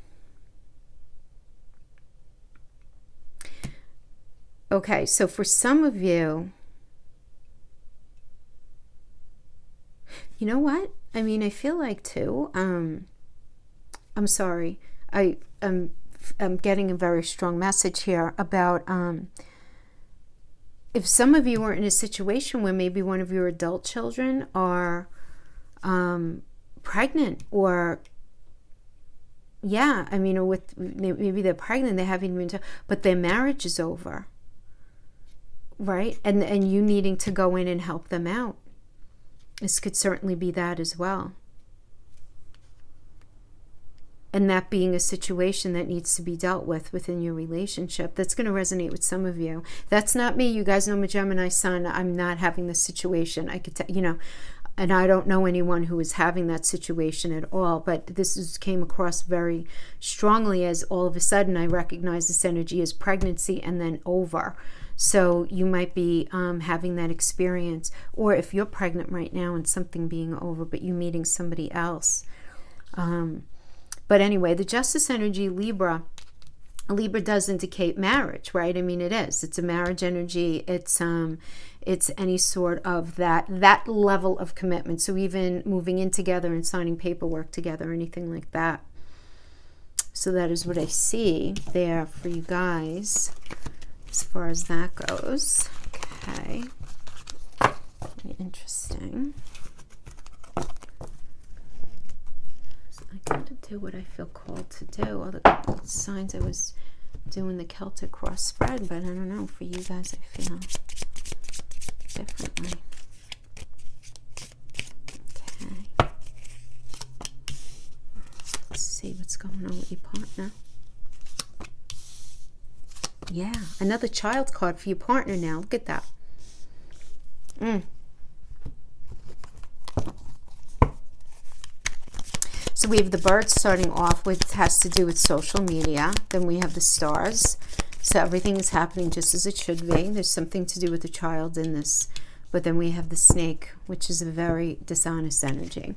Okay, so for some of you, you know what? I mean, I feel like too, I'm sorry, I'm getting a very strong message here about if some of you are in a situation where maybe one of your adult children are pregnant, or yeah, I mean, or with maybe they're pregnant, they haven't even but their marriage is over, right? And you needing to go in and help them out. This could certainly be that as well. And that being a situation that needs to be dealt with within your relationship. That's going to resonate with some of you. That's not me. You guys know I'm a Gemini sun. I'm not having this situation. I could tell, you know, and I don't know anyone who is having that situation at all, but this came across very strongly as all of a sudden I recognize this energy as pregnancy and then over. So you might be having that experience, or if you're pregnant right now and something being over, but you meeting somebody else. But anyway, the Justice energy, Libra does indicate marriage, right? I mean, it is. It's a marriage energy. It's any sort of that level of commitment. So even moving in together and signing paperwork together, anything like that. So that is what I see there for you guys as far as that goes. Okay. Very interesting. I gotta do what I feel called to do. All the signs I was doing the Celtic cross spread, but I don't know, for you guys I feel differently. Okay. Let's see what's going on with your partner. Yeah, another child card for your partner now. Look at that. So we have the birds starting off with, has to do with social media. Then we have the stars. So everything is happening just as it should be. There's something to do with the child in this. But then we have the snake, which is a very dishonest energy.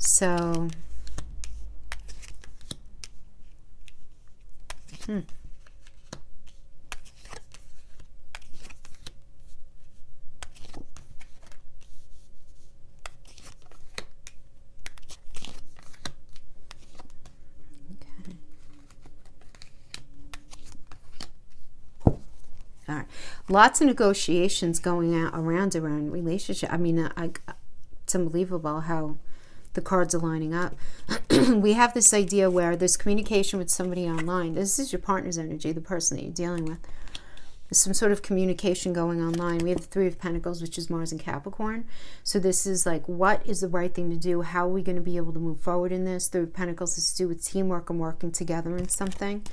So, all right. Lots of negotiations going out around relationship. I mean, it's unbelievable how the cards are lining up. We have this idea where there's communication with somebody online. This is your partner's energy, the person that you're dealing with. There's some sort of communication going online. We have the Three of Pentacles, which is Mars and Capricorn. So this is like, what is the right thing to do? How are we going to be able to move forward in this? Three of Pentacles is to do with teamwork and working together in something.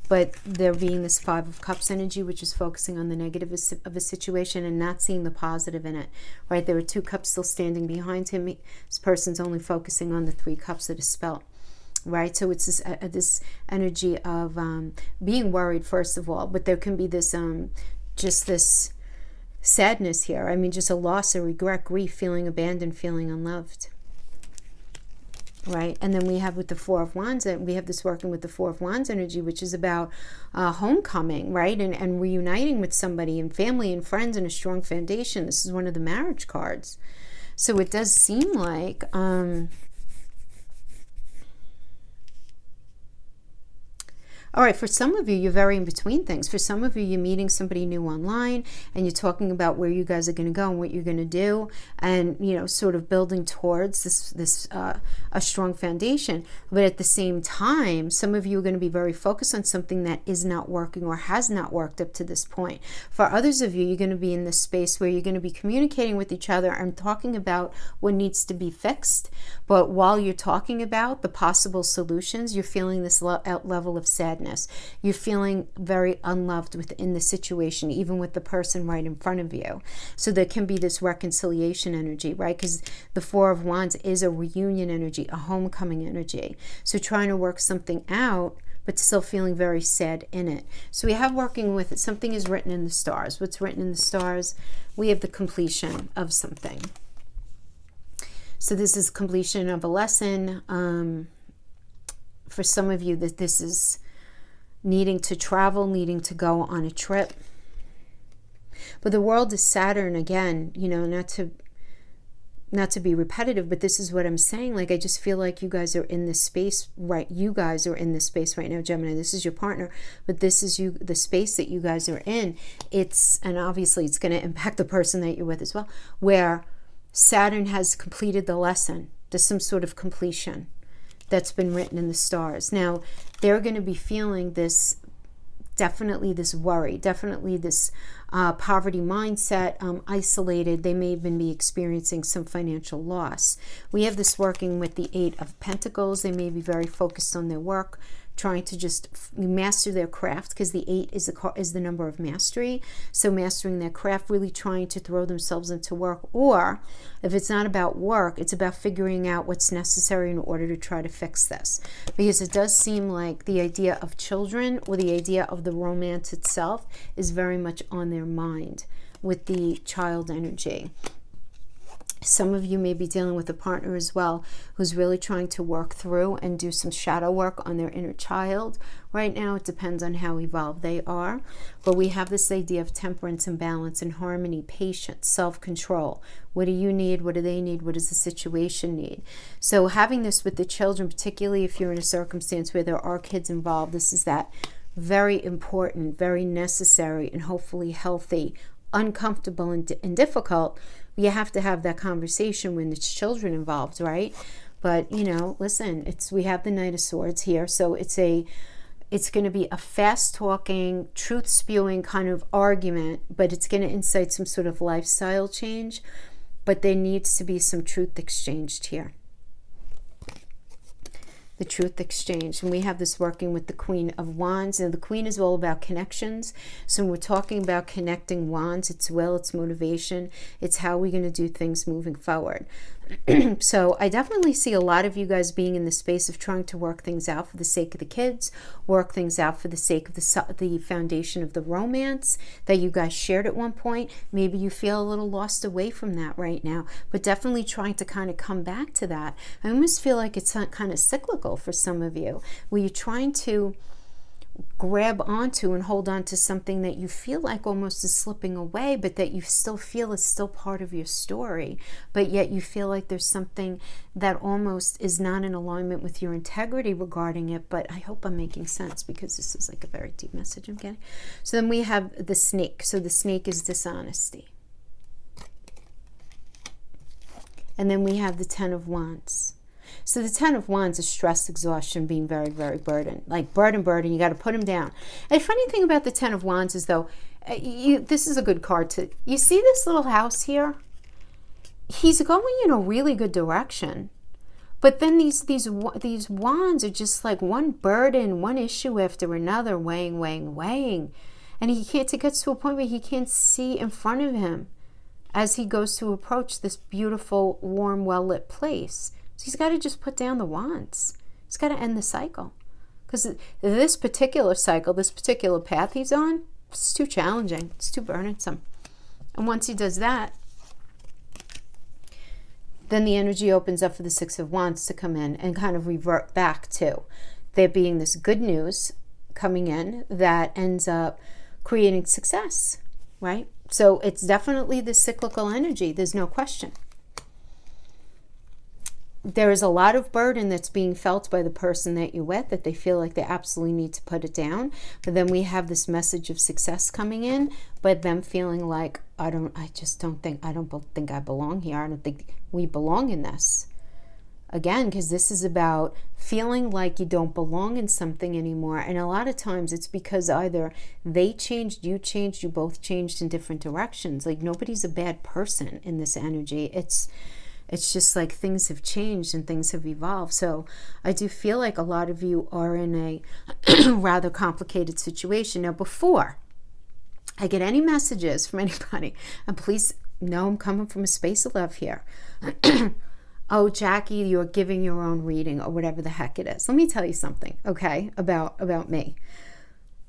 But there being this Five of Cups energy, which is focusing on the negative of a situation and not seeing the positive in it, right? There are two cups still standing behind him. This person's only focusing on the three cups that is spelt, right? So it's this energy of being worried, first of all, but there can be this, just this sadness here. I mean, just a loss, a regret, grief, feeling abandoned, feeling unloved. Right, and then we have with the Four of Wands, and we have this working with the Four of Wands energy, which is about homecoming, right, and reuniting with somebody and family and friends and a strong foundation. This is one of the marriage cards. So it does seem like all right, for some of you, you're very in between things. For some of you, you're meeting somebody new online and you're talking about where you guys are going to go and what you're going to do, and, you know, sort of building towards this a strong foundation. But at the same time, some of you are going to be very focused on something that is not working or has not worked up to this point. For others of you, you're going to be in this space where you're going to be communicating with each other and talking about what needs to be fixed. But while you're talking about the possible solutions, you're feeling this level of sadness. You're feeling very unloved within the situation, even with the person right in front of you. So there can be this reconciliation energy, right? Because the Four of Wands is a reunion energy, a homecoming energy. So trying to work something out, but still feeling very sad in it. So we have working with it. Something is written in the stars. What's written in the stars? We have the completion of something. So this is completion of a lesson. For some of you, that this is needing to travel, needing to go on a trip. But the world is Saturn again, you know, not to be repetitive, but this is what I'm saying. Like, I just feel like you guys are in this space, right? You guys are in this space right now, Gemini. This is your partner, but this is you, the space that you guys are in. And obviously it's going to impact the person that you're with as well, where Saturn has completed the lesson. There's some sort of completion that's been written in the stars. Now, they're going to be feeling this, definitely this worry, definitely this poverty mindset, isolated. They may even be experiencing some financial loss. We have this working with the Eight of Pentacles. They may be very focused on their work, trying to just master their craft, because the 8 is the number of mastery. So mastering their craft, really trying to throw themselves into work. Or if it's not about work, it's about figuring out what's necessary in order to try to fix this. Because it does seem like the idea of children, or the idea of the romance itself, is very much on their mind with the child energy. Some of you may be dealing with a partner as well who's really trying to work through and do some shadow work on their inner child. Right now, it depends on how evolved they are. But we have this idea of temperance and balance and harmony, patience, self-control. What do you need? What do they need? What does the situation need? So having this with the children, particularly if you're in a circumstance where there are kids involved, this is that very important, very necessary, and hopefully healthy, uncomfortable and difficult. You have to have that conversation when there's children involved, right? But, you know, listen, we have the Knight of Swords here, so it's going to be a fast-talking, truth-spewing kind of argument, but it's going to incite some sort of lifestyle change. But there needs to be some truth exchanged here. The truth exchange. And we have this working with the Queen of Wands. And the Queen is all about connections. So when we're talking about connecting wands, it's will, it's motivation, it's how we're going to do things moving forward. So I definitely see a lot of you guys being in the space of trying to work things out for the sake of the kids, work things out for the sake of the foundation of the romance that you guys shared at one point. Maybe you feel a little lost away from that right now, but definitely trying to kind of come back to that. I almost feel like it's kind of cyclical for some of you, where you're trying to grab onto and hold on to something that you feel like almost is slipping away, but that you still feel is still part of your story, but yet you feel like there's something that almost is not in alignment with your integrity regarding it. But I hope I'm making sense, because this is like a very deep message I'm getting. So then we have the snake. So the snake is dishonesty. And then we have the Ten of Wands. So the Ten of Wands is stress, exhaustion, being very, very burdened. Like burden, you got to put him down. And the funny thing about the Ten of Wands is, though, this is a good card to, you see this little house here? He's going in a really good direction. But then these wands are just like one burden, one issue after another, weighing. And he can't, it gets to a point where he can't see in front of him as he goes to approach this beautiful, warm, well-lit place. So he's got to just put down the wands. He's got to end the cycle. Because this particular cycle, this particular path he's on, it's too challenging. It's too burdensome. And once he does that, then the energy opens up for the Six of Wands to come in and kind of revert back to there being this good news coming in that ends up creating success, right? So it's definitely the cyclical energy. There's no question. There is a lot of burden that's being felt by the person that you're with, that they feel like they absolutely need to put it down. But then we have this message of success coming in, but them feeling like, I don't think I belong here. I don't think we belong in this. Again, because this is about feeling like you don't belong in something anymore. And a lot of times it's because either they changed, you both changed in different directions. Like nobody's a bad person in this energy. It's just like things have changed and things have evolved. So I do feel like a lot of you are in a rather complicated situation. Now, before I get any messages from anybody, and please know I'm coming from a space of love here. Oh, Jackie, you're giving your own reading or whatever the heck it is. Let me tell you something, okay, about me.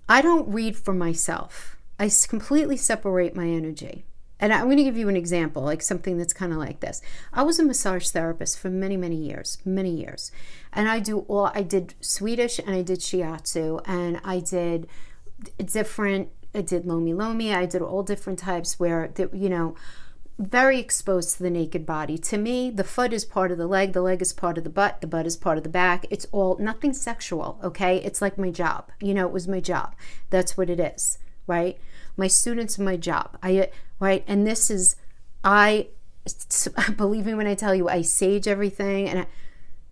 I don't read for myself. I completely separate my energy. And I'm going to give you an example, like something that's kind of like this. I was a massage therapist for many years. And I did Swedish and I did shiatsu and I did lomi, I did all different types where, very exposed to the naked body. To me, the foot is part of the leg is part of the butt is part of the back. It's all, nothing sexual, okay? It's like my job. It was my job. That's what it is, right? My students are my job. Right? And this is, believe me when I tell you, I sage everything. And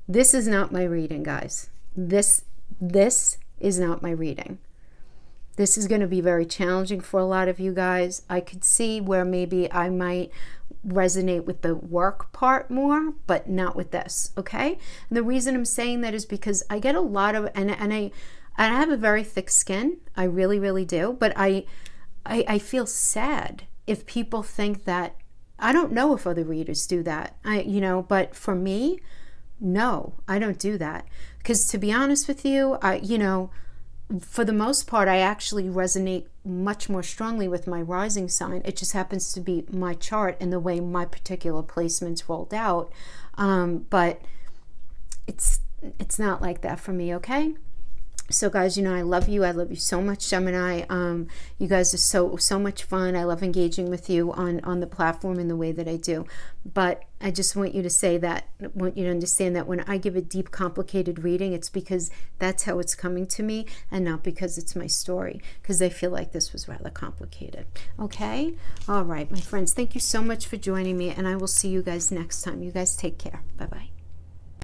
this is not my reading, guys. This is not my reading. This is going to be very challenging for a lot of you guys. I could see where maybe I might resonate with the work part more, but not with this, okay? And the reason I'm saying that is because I get a lot of, and I have a very thick skin. I really do. But I feel sad if people think that, I don't know if other readers do that, but for me, no, I don't do that. Because to be honest with you, for the most part, I actually resonate much more strongly with my rising sign. It just happens to be my chart and the way my particular placements rolled out. But it's not like that for me, okay? So guys, I love you. I love you so much, Gemini. You guys are so much fun. I love engaging with you on the platform in the way that I do. But I just want you to understand that when I give a deep, complicated reading, it's because that's how it's coming to me and not because it's my story, because I feel like this was rather complicated. Okay? All right, my friends, thank you so much for joining me, and I will see you guys next time. You guys take care. Bye-bye.